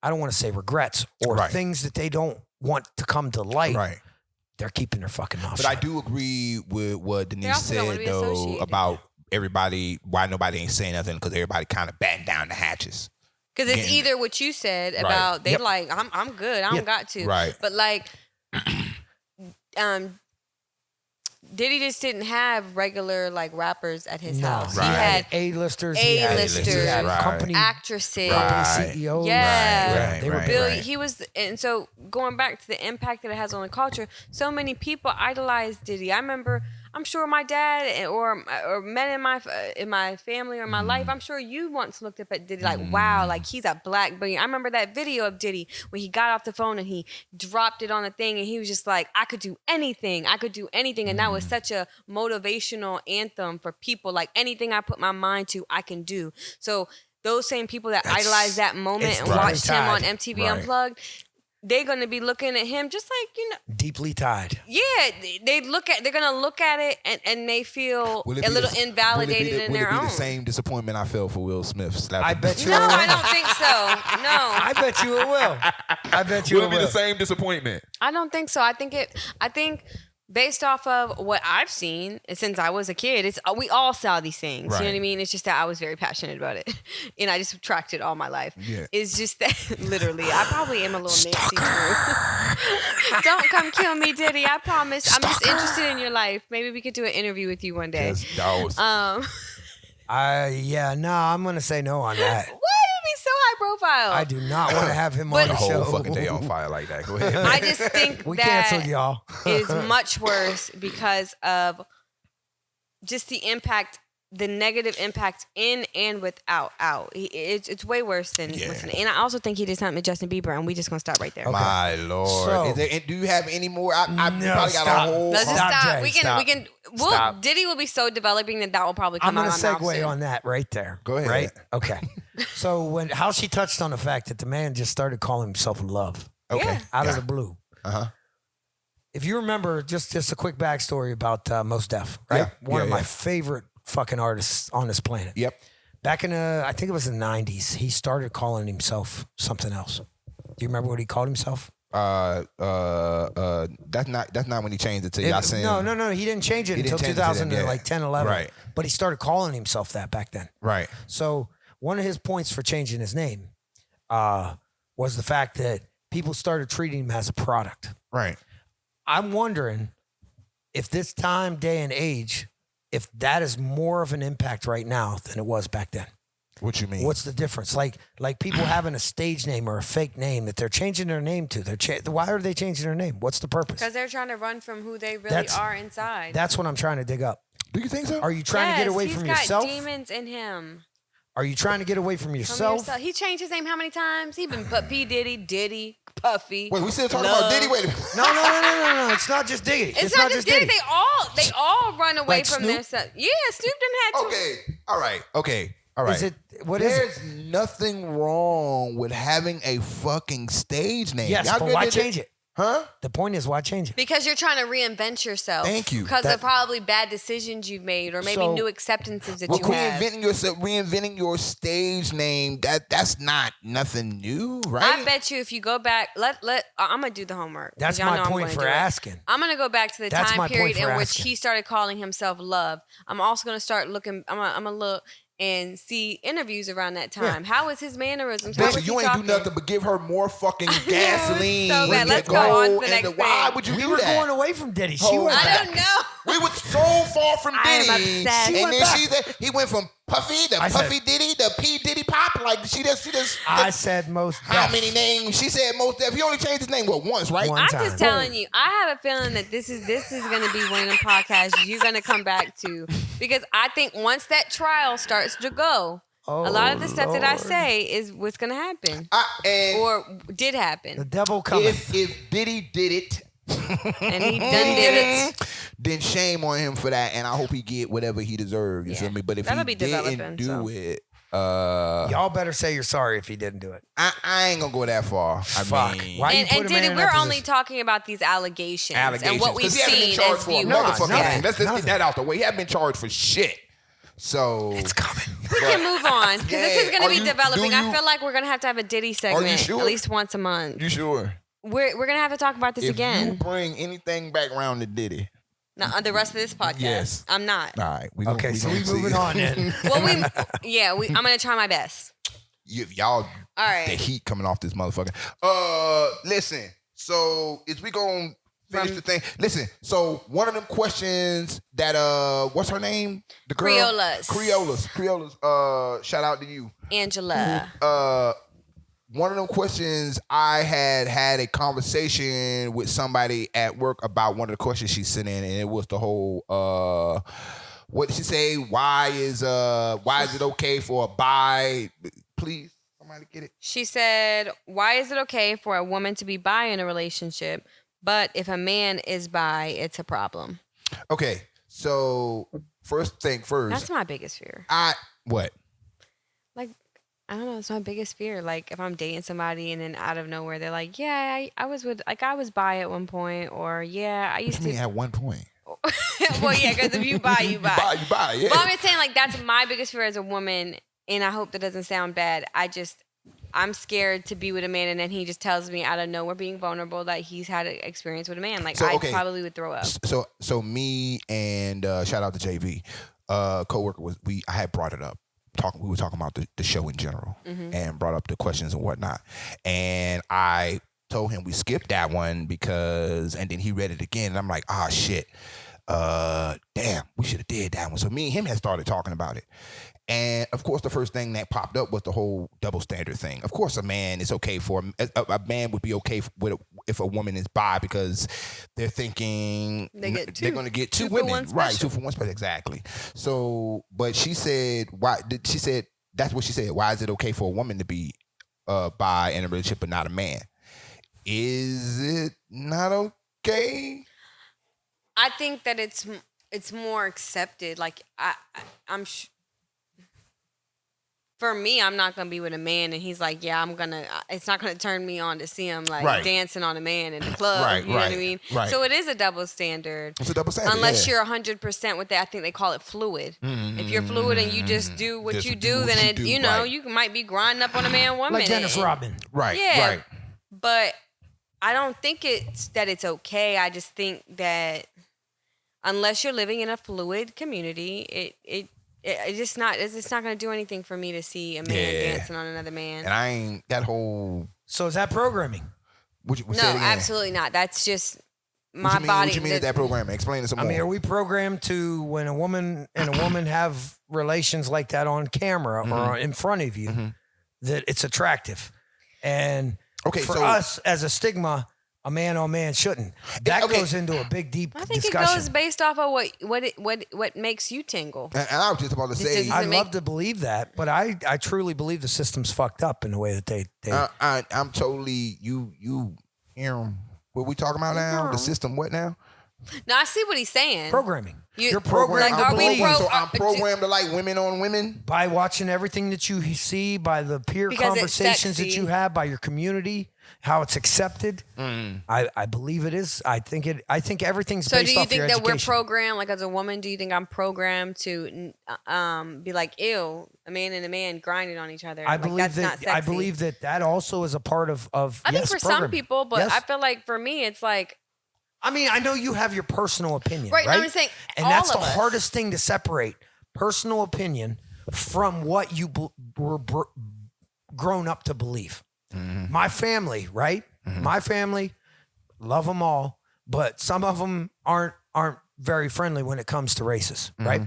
C: I don't want to say regrets or things that they don't want to come to light, they're keeping their fucking mouth shut.
A: But I do agree with what Denise said, though, about everybody, why nobody ain't saying nothing, because everybody kind of batting down the hatches.
B: Because it's either what you said about they like, I'm good, I don't got to.
A: Right.
B: But like, Diddy just didn't have regular like rappers at his house.
C: Right.
B: He had
C: A-listers,
B: A-listers,
C: he had company
B: actresses,
C: company CEOs.
B: yeah,
C: They were
B: He was, and so going back to the impact that it has on the culture, so many people idolize Diddy. I remember. I'm sure my dad or men in my family or my life, I'm sure you once looked up at Diddy like, wow, like he's a black billionaire. I remember that video of Diddy when he got off the phone and he dropped it on the thing and he was just like, I could do anything. And that was such a motivational anthem for people. Like anything I put my mind to, I can do. So those same people that idolized that moment and watched him on MTV Unplugged, they're going to be looking at him just like,
C: deeply tied.
B: Yeah, they're going to look at it and they feel a little invalidated in their own.
A: Will it be the same disappointment I felt for Will Smith slapping?
C: I bet you
B: No, I don't think so. No.
C: I bet you it will. I bet you
A: will
C: it
A: it be
C: will.
A: the same disappointment?
B: I don't think so. I think based off of what I've seen since I was a kid, we all saw these things.
A: Right.
B: You know what I mean? It's just that I was very passionate about it, and I just tracked it all my life.
A: Yeah.
B: It's just that literally, I probably am a little Nancy Drew. Don't come kill me, Diddy. I promise. I'm just interested in your life. Maybe we could do an interview with you one day.
A: Yes, dogs.
B: I'm
C: gonna say no on that.
B: Why be so high profile?
C: I do not want to have him on the
A: the whole
C: show.
A: fucking day on fire like that. Go ahead.
B: I just think
C: We
B: that
C: canceled y'all.
B: is much worse because of just the impact, the negative impact in and without out. It's way worse than listening. And I also think he did something with Justin Bieber, and we just gonna stop right there.
C: Okay.
A: My Lord.
C: So-
A: Do you have any more? I
C: No,
A: probably got
C: stop.
A: a whole.
B: Let's just
C: Stop,
B: stop.
C: Jay,
B: We can.
C: Stop.
B: Diddy will be so developing that will probably
C: I'm
B: come
C: gonna
B: out of my mouth
C: segue
B: soon.
C: on that right there.
A: Go ahead.
C: Right? Okay. So how she touched on the fact that the man just started calling himself Love
A: Okay.
B: Yeah.
C: out of the blue.
A: Uh-huh.
C: If you remember, just a quick backstory about Mos Def, right?
A: Yeah.
C: One of
A: Yeah,
C: my
A: yeah.
C: favorite fucking artists on this planet.
A: Yep.
C: Back in I think it was the 90s, he started calling himself something else. Do you remember what he called himself?
A: That's not when he changed it to Yasin.
C: No. He didn't change it
A: He
C: until
A: didn't change it to
C: 2000
A: them, yeah.
C: like 10, 11.
A: Right.
C: But he started calling himself that back then.
A: Right.
C: So one of his points for changing his name was the fact that people started treating him as a product.
A: Right.
C: I'm wondering if this time, day, and age, if that is more of an impact right now than it was back then.
A: What you mean?
C: What's the difference? Like people having a stage name or a fake name that they're changing their name to. Why are they changing their name? What's the purpose?
B: Because they're trying to run from who they really
C: That's-
B: are inside.
C: That's what I'm trying to dig up.
A: Do you think so?
C: Are you trying to get away from yourself?
B: He's got demons in him.
C: Are you trying to get away from yourself?
B: He changed his name how many times? He been put P. Diddy, Puffy.
A: Wait, we still talking
B: Love.
A: about Diddy? Wait a minute.
C: No. It's not just Diddy.
B: It's not just Diddy. They all run away
C: Like
B: from
C: Snoop?
B: their stuff. Yeah, Snoop done had to.
A: Okay. All right. Okay. All right.
C: Is it? What is
A: There's
C: it?
A: nothing wrong with having a fucking stage name.
C: Yes,
A: Y'all
C: but
A: good
C: why
A: at
C: change it?
A: Huh?
C: The point is, why change it?
B: Because you're trying to reinvent yourself.
A: Thank you.
B: Because
C: That-
B: of probably bad decisions you've made or maybe
C: So-
B: new acceptances that
A: Well,
B: you have.
A: reinventing your stage name, that's not nothing new, right?
B: I bet you if you go back, I'm gonna do the homework. 'cause
C: That's
B: y'all
C: my
B: know I'm
C: point
B: gonna
C: for
B: do it.
C: asking.
B: I'm gonna go back to the
C: That's my
B: time period
C: point for
B: in which
C: asking.
B: he started calling himself Love. I'm also gonna start looking. I'm gonna look and see interviews around that time. How was his mannerisms? How
A: Bitch,
B: was
A: you
B: he
A: ain't
B: talking?
A: do nothing but give her more fucking gasoline.
B: so bad.
A: with
B: Let's
A: the
B: go on to
A: gold
B: the
A: and
B: next
A: Why
B: thing.
A: would you
C: We
A: do
C: were
A: that?
C: going away from Diddy. She
A: Hold
C: went
A: back.
B: I don't know.
A: We were so far from
B: I am
A: Diddy.
B: obsessed.
C: She
A: And
C: went
A: then
C: back.
A: he went from Puffy to
C: I said-
A: Puffy Diddy to P Diddy Pop. Like she just
C: I said most.
A: how many names? She said most of. He only changed his name once, right?
C: One
B: I'm
C: time.
B: just telling you. I have a feeling that this is gonna be one of them podcasts you're gonna come back to because I think once that trial starts to go, a lot of the stuff that I
C: Lord.
B: say is what's gonna happen
A: And
B: or did
C: The
B: happen,
C: devil coming.
A: if Diddy did it,
B: and he done did it.
A: then shame on him for that, and I hope he get whatever he deserves. You
B: Yeah.
A: feel me? But if
B: That'll
A: he
B: be developing,
A: didn't do
B: so.
A: it,
C: Y'all better say you're sorry if he didn't do it.
A: I ain't gonna go that far.
C: Fuck.
A: I mean,
C: Why you
B: And
C: put a man
B: Diddy,
C: in
B: we're
C: that
B: only
C: position?
B: talking about these allegations, and what we've
A: 'cause he hasn't been
B: seen
A: charged
B: as
A: for a
B: viewers.
A: motherfucking
C: Nothing.
A: thing. Let's
C: Nothing.
A: get that out the way. He hasn't been charged for shit. So
C: It's coming.
B: We can move on because this is
A: Yeah.
B: going to
A: Are
B: be
A: you-
B: developing.
A: do
B: I
A: you-
B: feel like we're going to have a Diddy segment
A: sure?
B: at least once a month.
A: You sure?
B: We're going to have to talk about this
A: If
B: again.
A: you bring anything back around to Diddy,
B: Now, the rest of this podcast,
A: Yes.
B: I'm not.
A: all right.
C: Okay, so we
A: gonna
C: moving
A: see.
C: on then.
B: Well, I'm going to try my best.
A: Y'all,
B: All right.
A: the heat coming off this motherfucker. Listen. So is we gonna finish the thing. Listen, so one of them questions that what's her name? The girl? Creolas. Shout out to you.
B: Angela.
A: One of them questions, I had a conversation with somebody at work about one of the questions she sent in, and it was the whole what did she say? Why is it okay for a bi? Please, somebody get it.
B: She said, why is it okay for a woman to be bi in a relationship, but if a man is bi, it's a problem?
A: Okay, so first thing first.
B: That's my biggest fear.
A: What?
B: Like, I don't know. It's my biggest fear. Like, if I'm dating somebody and then out of nowhere they're like, yeah, I was bi at one point, or yeah, I used to.
A: At one point.
B: Well, yeah, because if you buy, you buy.
A: You buy, yeah.
B: But I'm just saying, like, that's my biggest fear as a woman, and I hope that doesn't sound bad. I'm scared to be with a man, and then he just tells me out of nowhere, being vulnerable, that he's had an experience with a man. Like, I probably would throw up.
A: So me and shout out to JV, coworker I had brought it up. We were talking about the show in general, and brought up the questions and whatnot, and I told him we skipped that one and then he read it again, and I'm like, shit, damn, we should have did that one. So me and him had started talking about it, and of course the first thing that popped up was the whole double standard thing. Of course, a man is okay for a man would be okay with if a woman is bi, because they're thinking they're going to get two women, right? 2 for 1 special, exactly. So, but she said, she said that's what she said. Why is it okay for a woman to be bi in a relationship but not a man? Is it not okay?
B: I think that it's more accepted. Like I'm for me, I'm not gonna be with a man, and he's like, yeah, it's not gonna turn me on to see him like dancing on a man in the club. You know what I mean?
A: Right.
B: So it is a double standard.
A: It's a double standard.
B: Unless you're 100% with that, I think they call it fluid. If you're fluid and you just do what you do, then you might be grinding up on a man, woman.
C: Like Dennis Rodman.
A: Right.
B: Yeah.
A: Right.
B: But I don't think it's okay. I just think that unless you're living in a fluid community, it's not going to do anything for me to see a man dancing on another man.
A: And I ain't that whole.
C: So is that programming?
A: No,
B: absolutely not. That's just my body.
A: What you mean is that programming? Explain it some more.
C: I mean, are we programmed to, when a woman and a woman have relations like that on camera or in front of you, that it's attractive? And for us as a stigma, a man on man shouldn't. That goes into a big, deep discussion.
B: I think it goes based off of what makes you tingle.
A: And I was just about to say,
C: I'd love to believe that, but I truly believe the system's fucked up in the way that they.
A: I'm totally you. What we talking about now? The system. What now?
B: No, I see what he's saying.
C: Programming.
B: You're
C: programmed.
A: So I'm programmed to like women on women
C: by watching everything that you see, by the peer conversations that you have, by your community, how it's accepted. I believe it is. I think everything's based off your education. So do you think that we're
B: programmed, like as a woman, do you think I'm programmed to be like, ew, a man and a man grinding on each other?
C: I believe that's not sexy. I believe that also is a part of
B: I think for some people, but I feel like for me, it's like,
C: I mean, I know you have your personal opinion, right?
B: I'm saying
C: and that's the hardest thing to separate: personal opinion from what you were grown up to believe. My family, right? My family, love them all, but some of them aren't very friendly when it comes to races, right?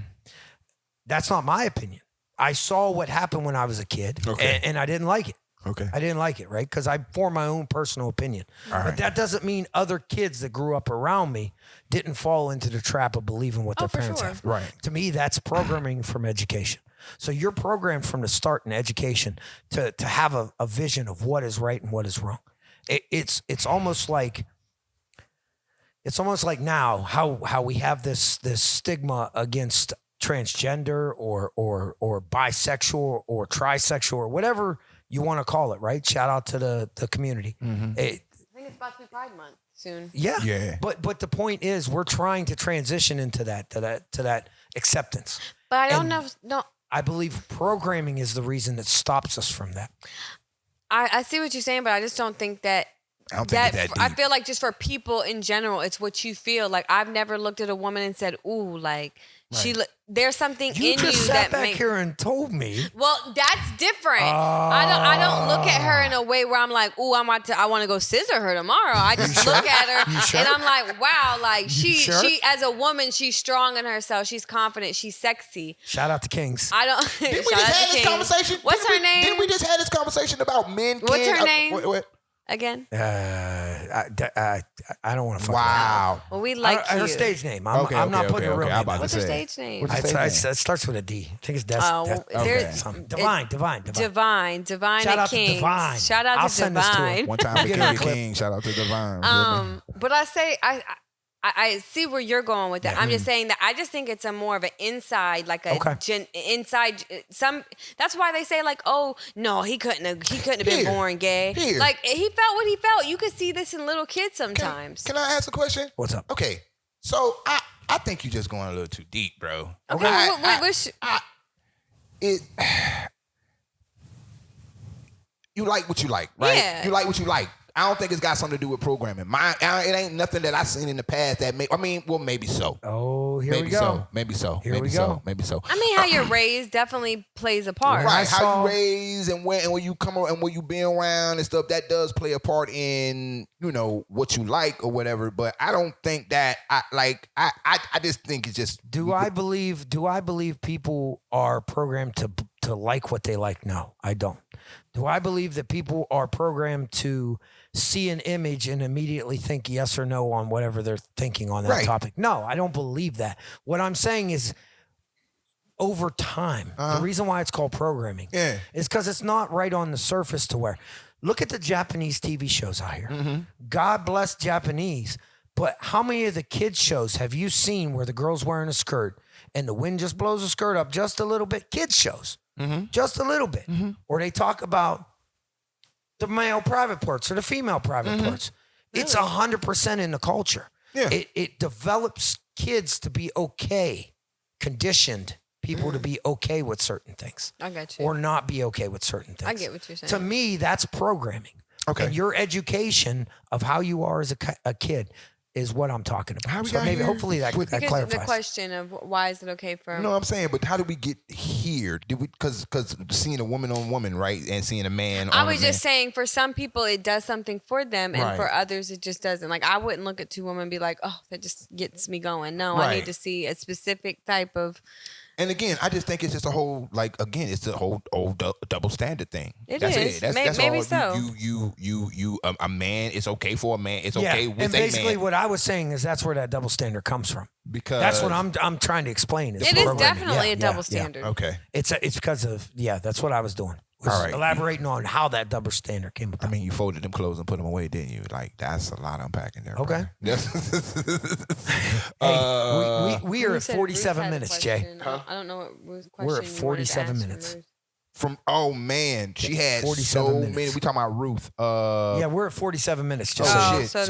C: That's not my opinion. I saw what happened when I was a kid, and I didn't like it.
A: Okay.
C: I didn't like it, right? Because I formed my own personal opinion. But that doesn't mean other kids that grew up around me didn't fall into the trap of believing what their parents have.
A: Right.
C: To me, that's programming from education. So you're programmed from the start in education to have a vision of what is right and what is wrong. It's almost like now how we have this stigma against transgender or bisexual or trisexual or whatever you want to call it, right? Shout out to the community.
B: I think it's about to be Pride Month soon.
C: Yeah. But the point is, we're trying to transition into that acceptance.
B: But I don't know. No,
C: I believe programming is the reason that stops us from that.
B: I see what you're saying, but I just don't think that
A: I don't think it's that deep.
B: I feel like just for people in general, it's what you feel. Like I've never looked at a woman and said, "Ooh, like there's something in you that
C: just sat back here and told me.
B: Well, that's different. I don't look at her in a way where I'm like, "Ooh, I want to go scissor her tomorrow." I just look at her and I'm like, "Wow, like she as a woman, she's strong in herself. She's confident. She's sexy."
C: Shout out to Kings.
B: I don't.
A: Didn't we just have this conversation?
B: What's her name?
A: Didn't we just have this conversation about men?
B: What's her name?
A: What?
B: Again?
C: I don't want to fuck
A: Wow.
B: Well, we like
C: her stage name. I'm not putting a real name.
B: What's her stage name?
C: It starts with a D. I think it's Divine.
B: Divine at Kings.
C: Divine.
B: Shout out
C: I'll
B: to
C: send this to her.
B: Divine.
A: One time for King. Shout out to Divine.
B: But I see where you're going with that. Yeah. I'm just saying that I just think it's a more of an inside, like inside. That's why they say like, oh no, he couldn't have been born gay. Like he felt what he felt. You could see this in little kids sometimes.
A: Can I ask a question?
C: What's up?
A: Okay, so I think you're just going a little too deep, bro.
B: Okay,
A: you like what you like, right?
B: Yeah.
A: You like what you like. I don't think it's got something to do with programming. It ain't nothing that I've seen in the past that maybe so.
C: Oh, here we
A: go. Maybe so.
C: Here we go.
A: Maybe so.
B: I mean, how you're raised definitely plays a part.
A: Right, how you raised and when you come around and when you been around and stuff, that does play a part in, what you like or whatever. But I don't think that I just think it's just.
C: Do I believe people are programmed to like what they like? No, I don't. Do I believe that people are programmed to see an image and immediately think yes or no on whatever they're thinking on that topic? No, I don't believe that. What I'm saying is over time, the reason why it's called programming is because it's not right on the surface to where, look at the Japanese TV shows out here. Mm-hmm. God bless Japanese, but how many of the kids shows have you seen where the girl's wearing a skirt and the wind just blows the skirt up just a little bit? Kids shows. Mm-hmm. Just a little bit. Mm-hmm. Or they talk about the male private parts or the female private parts. Really? It's 100% in the culture. Yeah. It develops kids to be okay, conditioned people to be okay with certain things.
B: I got you.
C: Or not be okay with certain things.
B: I get what you're saying.
C: To me, that's programming. Okay. And your education of how you are as a kid is what I'm talking about. So maybe, hopefully that clarifies.
B: The question of why is it okay for...
A: No, I'm saying, but how did we get here? Did we, because seeing a woman on woman, right? And seeing a man on
B: I was just saying, for some people, it does something for them. And for others, it just doesn't. Like, I wouldn't look at two women and be like, oh, that just gets me going. No, I need to see a specific type of...
A: And again, I just think it's just a whole, it's the whole old double standard thing.
B: That's it. That's maybe
A: all. A man, it's okay for a man. It's okay with a man.
C: And basically what I was saying is that's where that double standard comes from.
A: Because
C: that's what I'm trying to explain.
B: It is definitely a double standard.
A: Okay.
C: It's because of, that's what I was doing. All right. Elaborating on how that double standard came about.
A: I mean, you folded them clothes and put them away, didn't you? Like, that's a lot of unpacking there.
C: Okay.
A: Hey,
C: we are at 47 minutes, Jay.
B: Huh? I don't know what Ruth's question.
C: We're at 47 minutes.
A: She had 47 so minutes. Many. We talking about Ruth.
C: We're at 47 minutes.
A: Shit.
C: So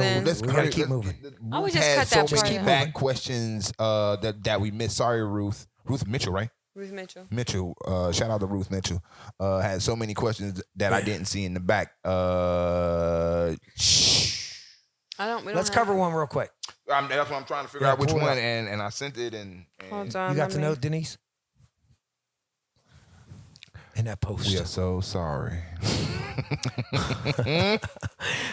C: we gotta keep moving.
B: I would just cut that
A: part. So many back questions that we missed. Sorry, Ruth. Ruth Mitchell, right?
B: Ruth Mitchell.
A: Shout out to Ruth Mitchell. Had so many questions that I didn't see in the back.
C: Let's cover one real quick.
A: That's what I'm trying to figure out which one, and I sent it. And
B: hold on,
C: you got the note, Denise? In that post.
A: We are so sorry.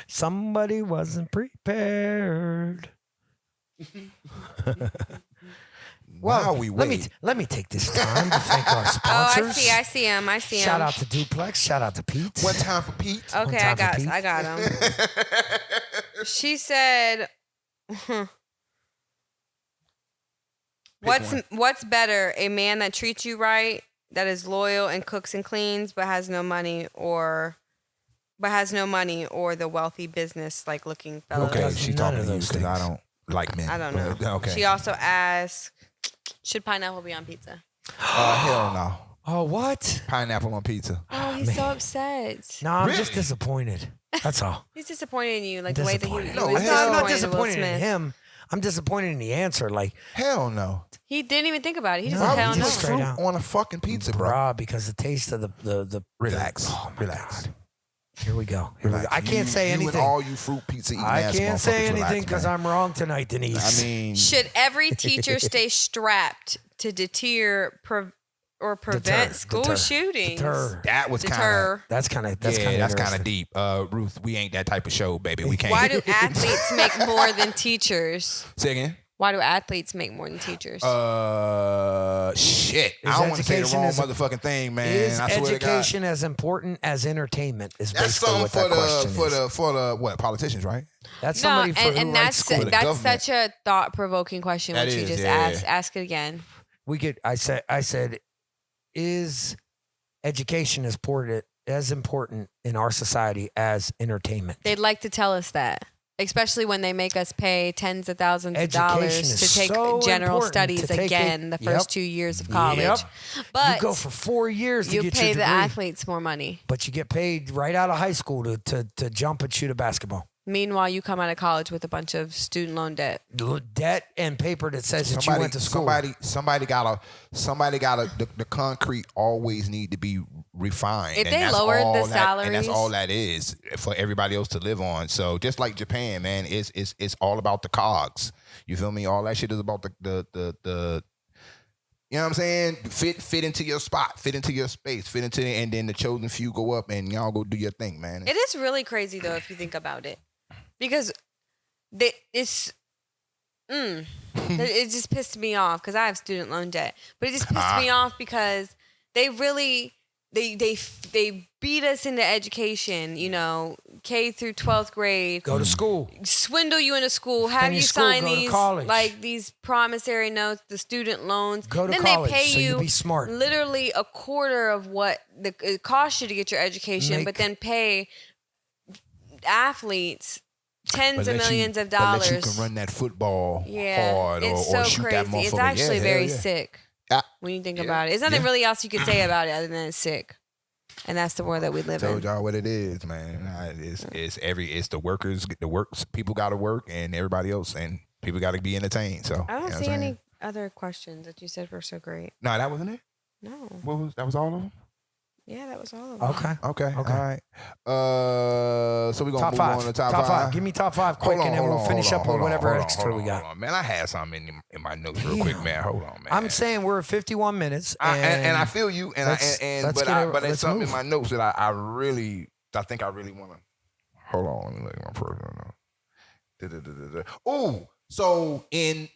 C: Somebody wasn't prepared. Well, let me take this time to thank our sponsors.
B: Oh, I see him.
C: Shout out to Duplex. Shout out to Pete.
A: One time for Pete.
B: Okay, I got him. She said, "What's better, a man that treats you right, that is loyal and cooks and cleans, but has no money, or the wealthy business like looking fellow?"
A: Okay, she's talking to you because I don't like men.
B: I don't know.
A: Okay.
B: She also asked, should pineapple be on pizza?
A: Hell no.
C: Oh, what?
A: Pineapple on pizza.
B: Oh, he's so upset.
C: No, I'm just disappointed. That's all.
B: He's disappointed in you, like the way that he was.
C: No, I'm not disappointed in him. I'm disappointed in the answer. Like,
A: hell no.
B: He didn't even think about it. He just said, hell no.
C: Straight out
A: on a fucking pizza, bro.
C: Because the taste of the
A: relax.
C: Oh, relax. God. Here we go. I can't say anything.
A: And all you fruit pizza eating
C: I
A: ass
C: can't say
A: motherfuckers,
C: anything because I'm wrong tonight, Denise.
A: I mean,
B: should every teacher stay strapped to deter prevent school shootings?
A: That was
C: That's kind of
A: deep. Ruth, we ain't that type of show, baby. We can't.
B: Why do athletes make more than teachers?
A: Say again.
B: Why do athletes make more than teachers?
A: Shit. I don't want to say the wrong motherfucking thing, man.
C: Is
A: I swear
C: education as important as entertainment? Is
A: that's
C: basically what that question is.
A: For the what, politicians, right?
C: That's somebody
B: that's
A: government.
B: such a thought-provoking question. What you just asked. Ask it again.
C: I said, is education as important in our society as entertainment?
B: They'd like to tell us that. Especially when they make us pay tens of thousands of dollars to take general studies again the first 2 years of college.
C: Yep.
B: But
C: you go for 4 years to get your degree.
B: You pay the athletes more money.
C: But you get paid right out of high school to jump and shoot a basketball.
B: Meanwhile, you come out of college with a bunch of student loan debt.
C: Debt and paper that says that you went to school.
A: Somebody gotta. The concrete always need to be refined.
B: If they lowered the salaries,
A: and that's all that is for everybody else to live on. So just like Japan, man, it's all about the cogs. You feel me? All that shit is about the you know what I'm saying? Fit into your spot, fit into your space, and then the chosen few go up and y'all go do your thing, man.
B: It is really crazy though if you think about it. Because it just pissed me off because I have student loan debt. But it just pissed me off because they really they beat us into education, K through 12th grade.
C: Go to school.
B: Swindle you into school, have you sign these promissory notes, the student loans.
C: Go to
B: then
C: college
B: they pay
C: so
B: you
C: you be smart.
B: Literally a quarter of what it costs you to get your education, but then pay athletes tens of millions of dollars.
A: But you can run that football hard
B: it's
A: or
B: so
A: shoot
B: crazy.
A: that motherfucker.
B: It's actually very sick when you think about it. There's nothing really else you can say about it other than it's sick. And that's the world that we live in.
A: Told y'all what it is, man. It's the workers, people got to work, and everybody else, and people got to be entertained. So
B: I don't see any other questions that you said were so great.
A: No, that wasn't it.
B: No,
A: that was all of them.
B: Yeah, that was all of them.
A: Okay. All right. So we're going to move on to top five.
C: Give me top five quick, and then we'll finish up with whatever extra we got.
A: Man, I had something in my notes real quick, man. Hold on, man.
C: I'm saying we're at 51 minutes.
A: And I feel you. But it's something in my notes that I think I really want to. Hold on. Let me look at my personal note. Ooh. So in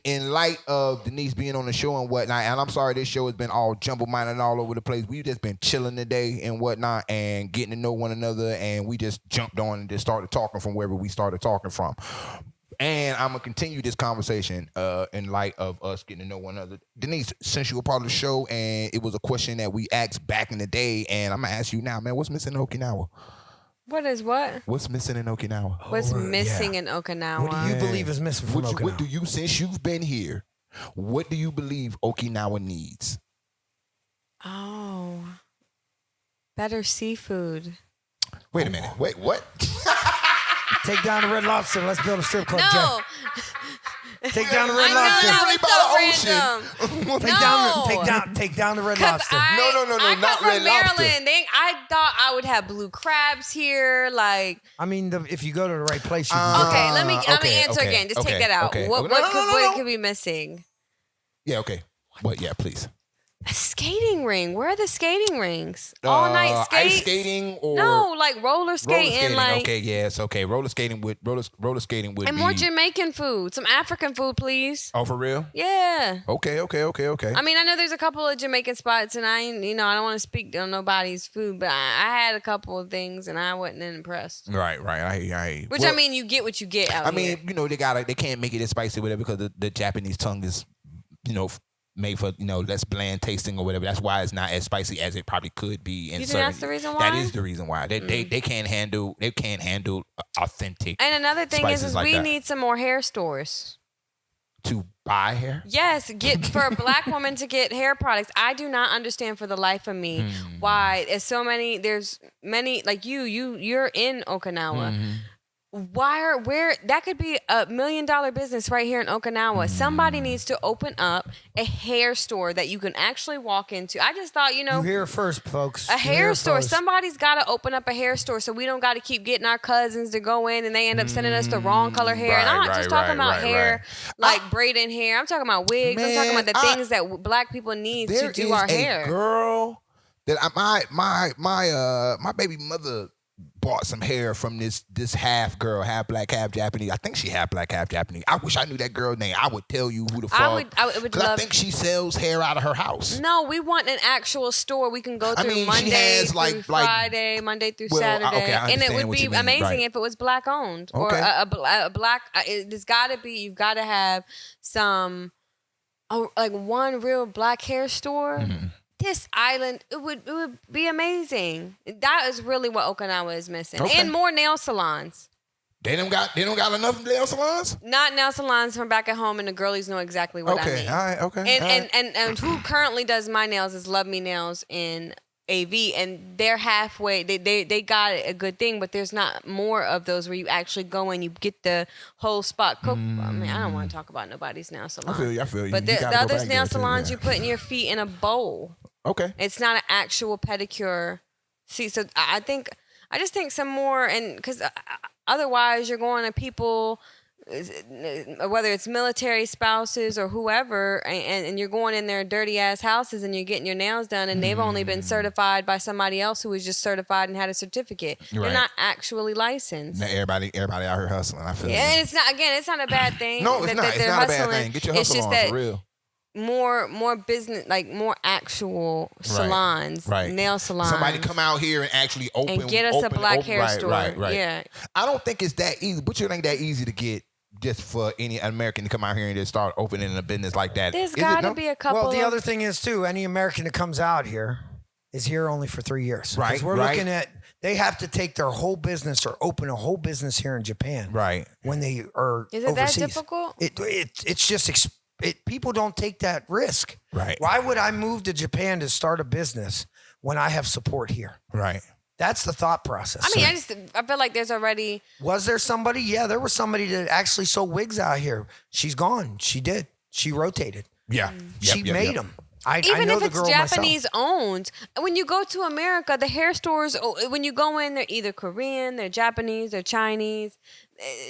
A: light of Denise being on the show and whatnot, and I'm sorry this show has been all jumble-minded and all over the place. We've just been chilling today and whatnot and getting to know one another, and we just jumped on and just started talking from wherever we started talking from. And I'm going to continue this conversation in light of us getting to know one another. Denise, since you were part of the show and it was a question that we asked back in the day, and I'm going to ask you now, man, what's missing in Okinawa?
B: What is what?
A: What's missing in Okinawa?
B: What's missing in Okinawa?
C: What do you believe is missing from Okinawa?
A: What do you, since you've been here, what do you believe Okinawa needs?
B: Oh, better seafood.
A: Wait a minute. Wait, what?
C: Take down the Red Lobster. Let's build a strip club.
B: No.
C: Take down the Red Lobster. Take down the Red Lobster.
A: No,
B: I
A: not
B: come
A: Red
B: from
A: Lobster.
B: Maryland. I thought I would have blue crabs here. Like,
C: I mean, if you go to the right place, you can
B: okay. Let me answer again. Just take that out. What could be missing?
A: Yeah. Okay. What? Yeah. Please.
B: A skating ring. Where are the skating rings? All night skates.
A: Ice skating or
B: no, like roller skating. Like,
A: okay, yes, okay. Roller skating would
B: and more Jamaican food. Some African food, please.
A: Oh, for real?
B: Yeah.
A: Okay. I
B: mean, I know there's a couple of Jamaican spots, and I don't want to speak on nobody's food, but I had a couple of things, and I wasn't impressed.
A: Right. I
B: Which, I mean, you get what you get out here.
A: I mean, they can't make it as spicy or whatever because the Japanese tongue is, made for less bland tasting or whatever. That's why it's not as spicy as it probably could be.
B: You think that's the reason why?
A: That is the reason why. They can't handle authentic.
B: And another thing is
A: like
B: we need some more hair stores
A: to buy hair.
B: Yes, for a black woman to get hair products. I do not understand for the life of me why there's many like you're in Okinawa. where that could be $1 million business right here in Okinawa. Somebody needs to open up a hair store that you can actually walk into. I just thought,
C: You hear it first, folks.
B: a hair store. Somebody's got to open up a hair store so we don't got to keep getting our cousins to go in and they end up sending us the wrong color hair. And I'm not just talking about hair, like braiding hair. I'm talking about wigs. I'm talking about the things that black people need to do our hair.
A: Girl, that my baby mother bought some hair from this half girl, half black, half Japanese. I think she half black, half Japanese. I wish I knew that girl's name. I would tell you who the fuck.
B: I would love.
A: I think she sells hair out of her house.
B: No, we want an actual store we can go through Monday
A: she has
B: through Friday, Monday through Saturday,
A: and
B: it would be amazing if it was black owned or a black. It's got to be. You've got to have some, like one real black hair store. Mm-hmm. This island, it would be amazing. That is really what Okinawa is missing, and more nail salons.
A: They don't got enough nail salons.
B: Not nail salons from back at home, and the girlies know exactly what I mean.
A: All right, okay.
B: And who currently does my nails is Love Me Nails in AV, and they're halfway. They got a good thing, but there's not more of those where you actually go and you get the whole spot. I mean, I don't want to talk about nobody's nail salon.
A: I feel you.
B: But the other nail salons, you're putting your feet in a bowl.
A: Okay.
B: It's not an actual pedicure. See, so I just think some more, and because otherwise you're going to people, whether it's military spouses or whoever, and you're going in their dirty ass houses and you're getting your nails done, and they've only been certified by somebody else who was just certified and had a certificate. Right. They're not actually licensed.
A: Now everybody out here hustling. I feel.
B: Yeah, and it's not a bad thing.
A: No, it's not. It's not a bad thing. Get your hustle on for real.
B: More business, like more actual salons, nail salons.
A: Somebody come out here and actually open
B: and get us a black hair store.
A: Right.
B: Yeah.
A: I don't think it's that easy, but you think that easy to get just for any American to come out here and just start opening a business like that.
B: There's got to be a couple.
C: Well, the other thing is too, any American that comes out here is here only for 3 years.
A: Right.
C: We're looking at, they have to take their whole business or open a whole business here in Japan.
A: Right.
C: When they are
B: Is it
C: overseas.
B: that difficult?
C: It's just. People don't take that risk.
A: Right.
C: Why would I move to Japan to start a business when I have support here?
A: Right.
C: That's the thought process.
B: I mean, I feel like there's already.
C: Was there somebody? Yeah, there was somebody that actually sold wigs out here. She's gone. She did. She rotated.
A: Yeah.
C: She made them.
B: Even
C: know
B: if
C: the
B: it's
C: girl
B: Japanese
C: myself.
B: owned, when you go to America, the hair stores, when you go in, they're either Korean, they're Japanese, they're Chinese,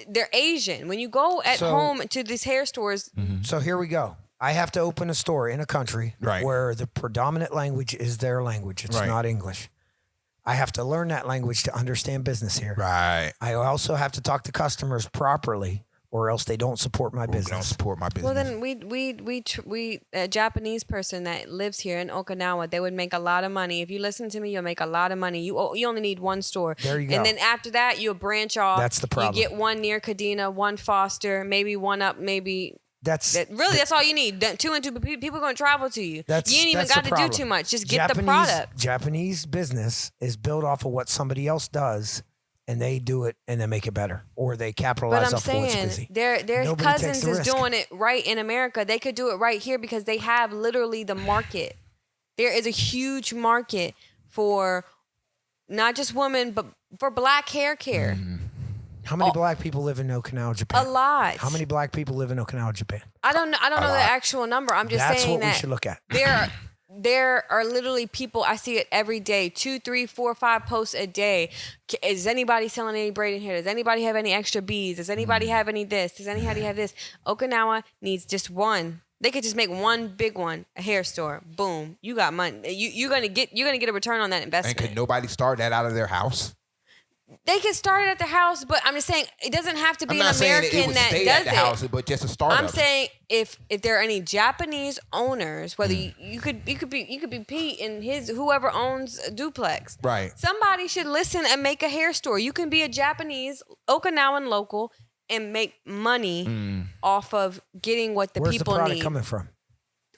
B: they're Asian. When you go at home to these hair stores.
C: Mm-hmm. So here we go. I have to open a store in a country where the predominant language is their language. It's not English. I have to learn that language to understand business here.
A: Right.
C: I also have to talk to customers properly, or else they don't support my business.
A: Don't support my business.
B: Well, then we a Japanese person that lives here in Okinawa, they would make a lot of money. If you listen to me, you'll make a lot of money. You only need one store.
C: There you go.
B: And then after that, you'll branch off.
C: That's the problem.
B: You get one near Kadena, one Foster, maybe one up, maybe. That's all you need. 2 and 2 people are going to travel to you. You ain't even got to do too much. Just get the product.
C: Japanese business is built off of what somebody else does, and they do it and they make it better, or they capitalize off what's busy.
B: Their cousins is doing it right in America. They could do it right here because they have literally the market. There is a huge market for not just women, but for black hair care.
A: Mm-hmm.
C: How many black people live in Okinawa, Japan?
B: A lot.
C: How many black people live in Okinawa, Japan?
B: I don't know the actual number. I'm just saying
C: that's what we should look at.
B: There are literally people, I see it every day, 2, 3, 4, 5 posts a day. Is anybody selling any braiding hair? Does anybody have any extra beads? Does anybody have any this? Does anybody have this? Okinawa needs just one. They could just make one big one, a hair store. Boom, you got money. You're gonna get a return on that investment.
A: And could nobody start that out of their house?
B: They can start it at the house, but I'm just saying it doesn't have to be an American that does
A: at the house, but just a startup.
B: I'm saying if there are any Japanese owners, whether you could be Pete and his whoever owns a duplex,
A: right?
B: Somebody should listen and make a hair store. You can be a Japanese Okinawan local and make money off of getting what the people need.
C: Where's the product coming from?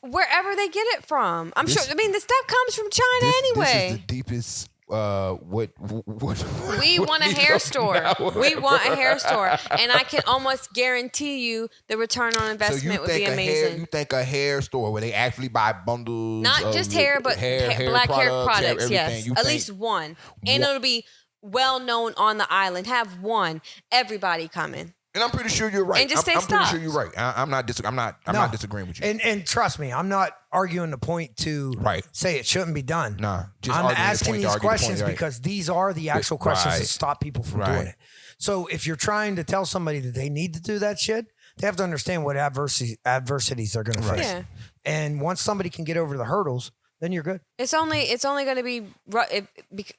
B: Wherever they get it from. I'm sure. I mean, the stuff comes from China anyway.
A: This is the deepest. What
B: we want a hair store. We want a hair store, and I can almost guarantee you the return on investment would be amazing.
A: You think a hair store where they actually buy bundles,
B: not just hair, but black hair products. Yes, at least one, and it'll be well known on the island. Have one. Everybody coming.
A: And I'm pretty sure you're right.
B: And just say
A: I'm pretty
B: stop.
A: sure you're right. I'm not disagreeing with you.
C: And trust me, I'm not arguing the point to say it shouldn't be done.
A: Nah,
C: I'm asking these questions because these are the actual questions that stop people from doing it. So if you're trying to tell somebody that they need to do that shit, they have to understand what adversities they're going to face. Yeah. And once somebody can get over the hurdles, then you're good.
B: It's only going to be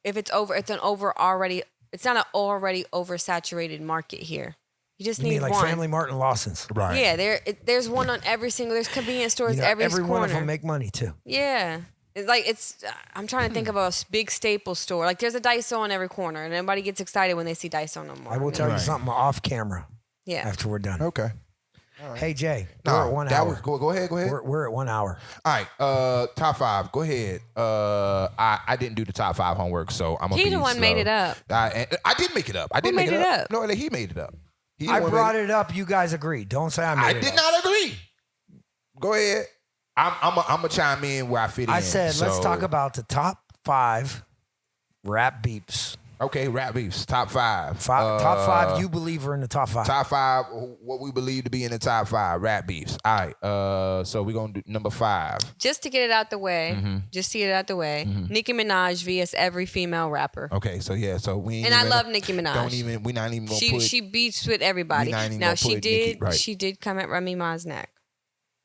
B: if it's over. It's not an already oversaturated market here. You just need
C: like
B: one.
C: Family Mart and Lawson's.
A: Right.
B: Yeah, there's one on every single. There's convenience stores every corner.
C: One of them make money too.
B: Yeah. I'm trying to think of a big staple store. Like there's a Daiso on every corner, and everybody gets excited when they see Daiso no more.
C: I will tell you something off camera.
B: Yeah.
C: After we're done.
A: Okay.
C: Right. Hey Jay, we're at 1 hour.
A: Go ahead.
C: We're at 1 hour.
A: All right. Top 5. Go ahead. I didn't do the top 5 homework, so I'm gonna be
B: the one
A: slow.
B: made it up.
A: I did make it up. I did make it up. No, he made it up.
C: I brought it up. You guys agreed. Don't say I made it up.
A: I did not agree. Go ahead. I'm gonna chime in where I fit in.
C: I said let's talk about the top 5 rap beefs.
A: Okay, rap beefs. Top 5.
C: Top 5. You believe are in the top 5.
A: Top 5. What we believe to be in the top 5 rap beefs. All right. So we're gonna do number 5.
B: Just to get it out the way.
A: Mm-hmm.
B: Just to get it out the way. Mm-hmm. Nicki Minaj vs every female rapper.
A: Okay. So yeah. So we.
B: And I love Nicki Minaj.
A: We're not even gonna put.
B: She beats with everybody. Now she did come at Remy Ma's neck.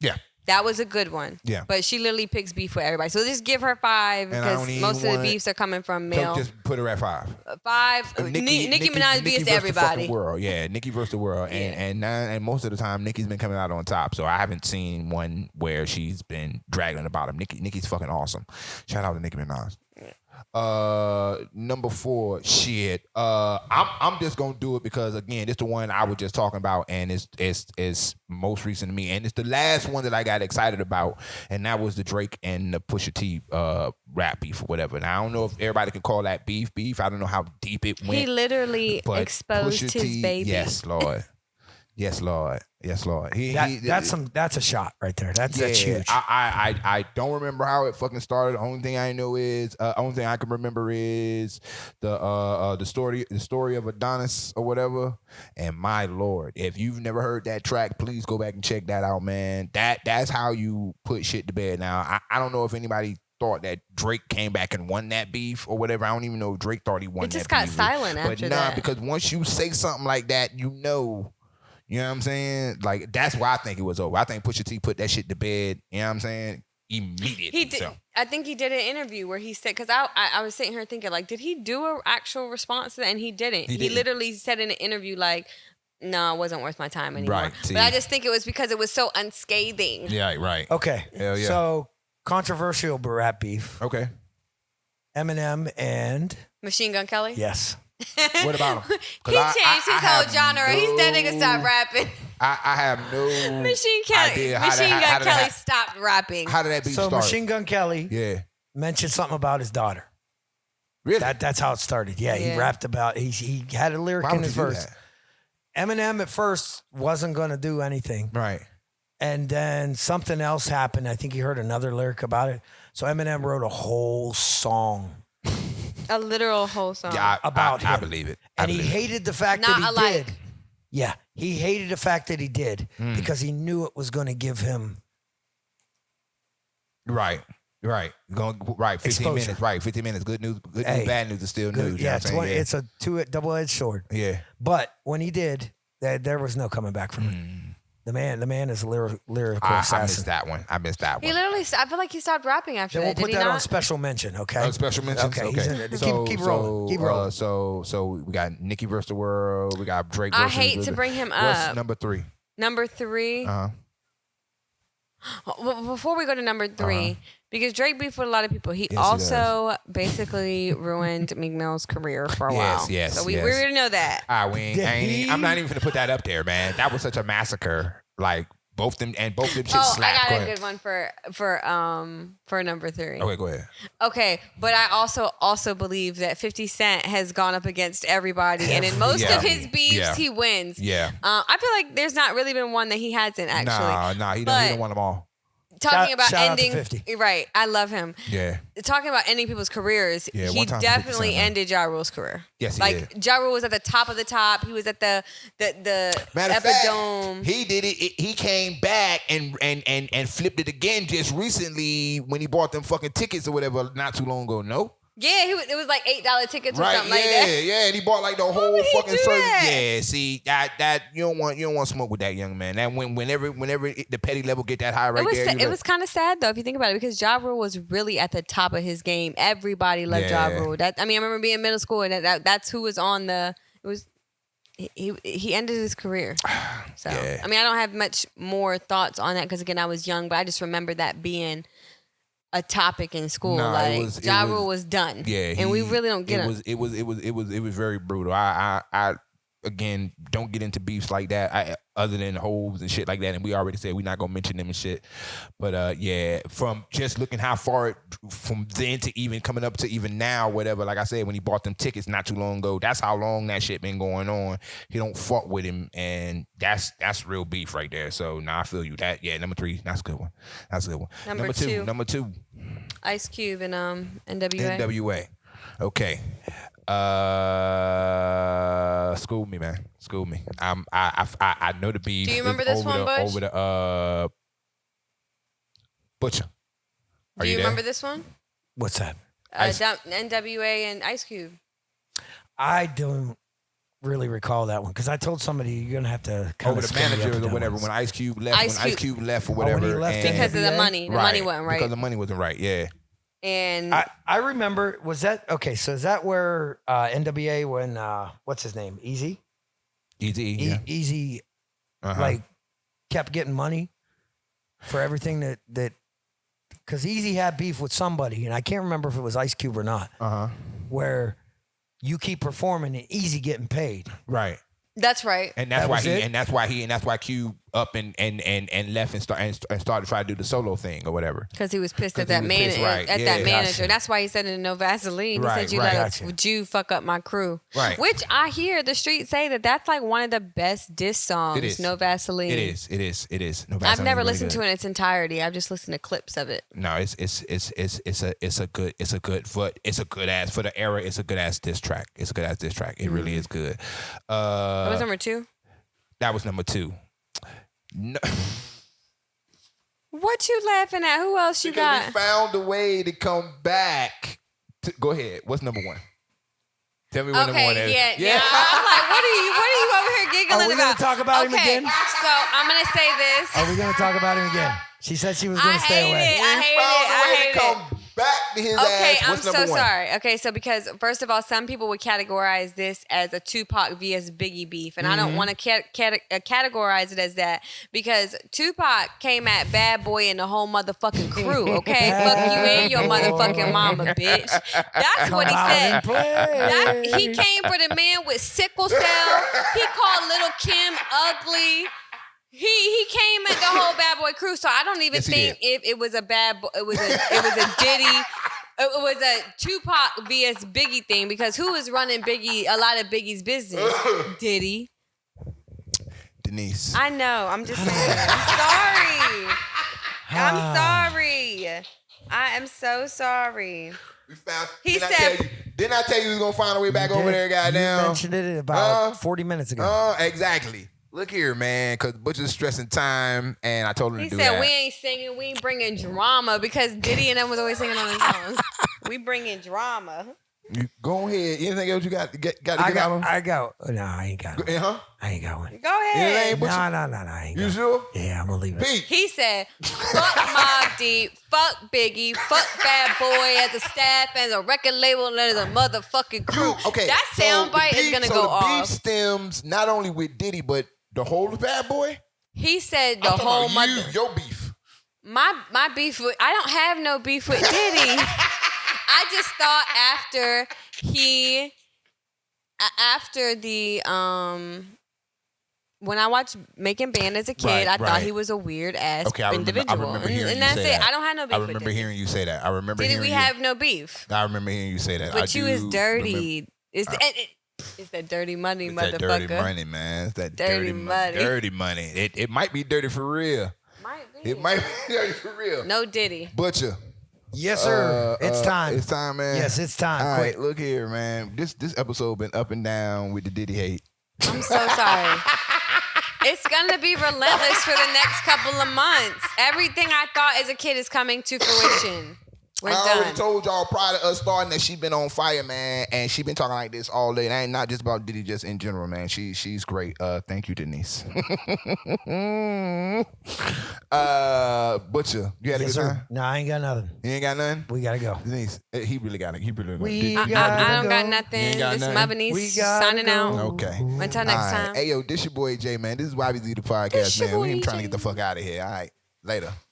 A: Yeah.
B: That was a good one.
A: Yeah.
B: But she literally picks beef with everybody. So just give her 5 because most of the beefs are coming from male.
A: Just put her at 5.
B: 5. Nicki Minaj vs everybody.
A: The world. Yeah, Nicki versus the world. And most of the time, Nicki's been coming out on top. So I haven't seen one where she's been dragging the bottom. Nicki's fucking awesome. Shout out to Nicki Minaj. Number 4, shit. I'm just gonna do it because again, it's the one I was just talking about, and it's most recent to me, and it's the last one that I got excited about, and that was the Drake and the Pusha T rap beef or whatever. Now I don't know if everybody can call that beef. I don't know how deep it went.
B: He literally exposed
A: Pusha
B: his
A: T,
B: baby.
A: Yes, Lord. Yes, Lord.
C: That's a shot right there. That's huge.
A: I don't remember how it fucking started. The only thing I know is only thing I can remember is the story of Adonis or whatever. And my Lord, if you've never heard that track, please go back and check that out, man. That's how you put shit to bed. Now I don't know if anybody thought that Drake came back and won that beef or whatever. I don't even know if Drake thought he won that beef.
B: It just got silent after that.
A: But because once you say something like that, you know what I'm saying? Like, that's why I think it was over. I think Pusha T put that shit to bed, you know what I'm saying? Immediately.
B: He did. So. I think he did an interview where he said, because I was sitting here thinking, like, did he do an actual response to that? And he didn't. He literally said in an interview, like, no, it wasn't worth my time anymore. Right. But I just think it was because it was so unscathing.
A: Yeah, right.
C: Okay.
A: Hell yeah.
C: So, controversial rap beef.
A: Okay.
C: Eminem and...
B: Machine Gun Kelly?
C: Yes.
A: What about him?
B: He changed his whole genre. He's that nigga stopped rapping.
A: I have no
B: Machine Gun Kelly stopped rapping.
A: How did that beef
C: start?
A: So
C: Machine Gun Kelly mentioned something about his daughter.
A: Really?
C: That's how it started. Yeah, he rapped about he had a lyric in his verse. Eminem at first wasn't going to do anything.
A: Right.
C: And then something else happened. I think he heard another lyric about it. So Eminem wrote a whole song.
B: A literal whole song.
A: Yeah,
C: about him.
A: I believe it.
C: And he hated the fact that he did. Yeah, he hated the fact that he did because he knew it was going to give him.
A: Right. 15
C: exposure.
A: minutes. Right, 15 minutes. Good news, bad news is still news.
C: Yeah, it's a double-edged sword.
A: Yeah.
C: But when he did, there was no coming back from it. The man is a lyrical assassin.
A: I missed that one.
B: He literally, I feel like he stopped rapping after that.
C: We'll put that on special mention, okay?
A: Special mention. Okay.
C: He's in it. Keep rolling. Keep rolling.
A: So we got Nicki versus the world. We got Drake versus.
B: I hate to bring him up.
A: What's number 3?
B: Number 3. Well, before we go to number 3, because Drake beefed with a lot of people, he also basically ruined Meek Mill's career for a while.
A: Yes.
B: So we already know that.
A: I'm not even gonna put that up there, man. That was such a massacre. Like both them shit slapped.
B: I got a good one for number 3.
A: Okay, go ahead.
B: Okay, but I also believe that 50 Cent has gone up against everybody, and in most of his beefs, he wins.
A: Yeah.
B: I feel like there's not really been one that he hasn't actually.
A: Nah, he don't want them all.
B: talking about
C: shout out to
B: ending.
C: 50.
B: Right, I love him.
A: Yeah.
B: Talking about ending people's careers,
A: Yeah,
B: he
A: one time 50
B: definitely
A: Cent, man.
B: ended Ja Rule's career.
A: Yes, he
B: like
A: did.
B: Ja Rule was at the top of the top. He was at the
A: Matter of
B: Epidome.
A: fact, he did it. He came back and flipped it again just recently when he bought them fucking tickets or whatever not too long ago. No.
B: Yeah, it was like $8 tickets or
A: Right,
B: something like that.
A: yeah, and he bought like the whole
B: would he
A: fucking
B: do
A: service.
B: that?
A: Yeah, see that you don't want to smoke with that young man. That whenever the petty level get that high right there,
B: It was kind of sad though if you think about it because Ja Rule was really at the top of his game. Everybody loved Ja Rule. I remember being in middle school and that's who was on the. It was he ended his career. So
A: Yeah.
B: I don't have much more thoughts on that because again I was young, but I just remember that being a topic in school.
A: Nah,
B: Ja Rule was done.
A: Yeah,
B: and we really don't get
A: it. It was very brutal. I again don't get into beefs like that. Other than hoes and shit like that, and we already said we're not gonna mention them and shit. But yeah, from just looking how far it, from then to even coming up to even now, whatever. Like I said, when he bought them tickets not too long ago, that's how long that shit been going on. He don't fuck with him, and that's real beef right there. So nah, I feel you. That number 3, that's a good one. That's a good one. Number two.
B: Ice Cube and NWA.
A: NWA. Okay. School me, man. School me. I know the beef.
B: Do you remember this one, Butch?
A: Over the Butcher.
B: Do you remember this one?
C: What's that?
B: NWA and Ice Cube.
C: I don't really recall that one because I told somebody you're gonna have to
A: over the manager or whatever when Ice Cube left. Ice Cube left or whatever.
C: When he left
B: because of the money. The money wasn't right.
A: Because the money wasn't right. Yeah.
B: And
C: I remember, was that okay? So is that where NWA when what's his name? Easy,
A: yeah.
C: Easy, like kept getting money for everything that because Easy had beef with somebody, and I can't remember if it was Ice Cube or not. Where you keep performing and Easy getting paid,
A: right?
B: That's right.
A: And that's why Cube up and left and started to try to do the solo thing or whatever.
B: Because he was pissed at that manager. That manager. That's why he said in No Vaseline. He said, would you fuck up my crew?
A: Right.
B: Which I hear the street say that's like one of the best diss songs.
A: It is.
B: No Vaseline.
A: It is. No Vaseline
B: I've never
A: really
B: listened
A: good.
B: to it in its entirety. I've just listened to clips of it.
A: No, it's a good ass for the era. It's a good ass diss track. It really is good.
B: What was number 2?
A: That was number 2. No.
B: What you laughing at? Who else you got?
A: We found a way to come back. Go ahead. What's number 1? Tell me what number 1 is.
B: Yeah. I'm like, what are you over here giggling about?
C: Are we going to talk about him again?
B: So I'm going to say this.
C: Are we going to talk about him again? She said she was going to stay away.
B: I hate it.
A: Come back to his
B: okay,
A: ass. What's
B: I'm
A: number
B: so
A: 1?
B: sorry. Okay, so because first of all, some people would categorize this as a Tupac vs Biggie beef, and I don't want to categorize it as that because Tupac came at Bad Boy and the whole motherfucking crew. Okay, fuck you and your motherfucking mama, bitch. That's what he said. He came for the man with sickle cell. He called Little Kim ugly. He came at the whole Bad Boy crew, so I don't even think if it was a it was a Diddy, it was a Tupac vs Biggie thing because who was running a lot of Biggie's business? Diddy.
A: Denise.
B: I know. I'm just saying. I'm sorry. I am so sorry.
A: We found.
B: He said.
A: Didn't I tell you we was gonna find a way back over there, goddamn?
C: You mentioned it about 40 minutes ago.
A: Exactly. Look here, man, because Butcher's stressing time, and I told him to do that.
B: He said, we ain't singing, we ain't bringing drama, because Diddy and them was always singing on his songs. We bringing drama.
A: Go ahead. Anything else you got to get out of?
C: I got. No, I ain't got one. I ain't got one.
B: Go ahead.
C: No, I ain't got one.
A: You sure?
C: Yeah, I'm going to leave it.
A: Pete.
B: He said, fuck Mobb Deep, fuck Biggie, fuck Bad Boy as a staff, as a record label, and as a motherfucking crew.
A: Okay.
B: That soundbite is going to go off.
A: The beef stems not only with Diddy, but the whole Bad Boy?
B: He said the whole mother.
A: Your beef.
B: My beef with, I don't have no beef with Diddy. I just thought after when I watched Making Band as a kid, I thought he was a weird ass individual.
A: I remember hearing
B: and
A: you
B: that's
A: say
B: it.
A: that.
B: I don't have no beef.
A: I remember hearing you say that.
B: Did we have no beef?
A: I remember hearing you say that.
B: But you is dirty. It's that dirty money, motherfucker.
A: That dirty money, man. It's that dirty money. Dirty money. It might be dirty for real.
B: might be.
A: It might be for real.
B: No Diddy.
A: Butcher.
C: Yes, sir. It's time.
A: It's time, man.
C: Yes, it's time.
A: All
C: Quick.
A: right, look here, man. This episode been up and down with the Diddy hate.
B: I'm so sorry. It's gonna be relentless for the next couple of months. Everything I thought as a kid is coming to fruition. We're
A: I
B: done.
A: already told y'all prior to us starting that she been on fire, man, and she been talking like this all day. That ain't not just about Diddy, just in general, man. She's great. Thank you, Denise. Butcher, you had a good time?
C: No, I ain't got nothing.
A: You ain't got nothing?
C: We gotta go.
A: Denise, he really got it. He really got
C: We
A: it.
C: got
B: I don't got nothing.
A: ain't got
B: This
A: nothing?
B: Mother
C: We gotta
B: signing out.
C: go.
A: Okay.
B: Until next
A: All right.
B: time.
A: Hey, yo, this your boy Jay, man. This is why we do the podcast,
B: This your
A: man. We
B: boy
A: ain't trying to
B: Jay.
A: get the fuck out of here. All right. Later.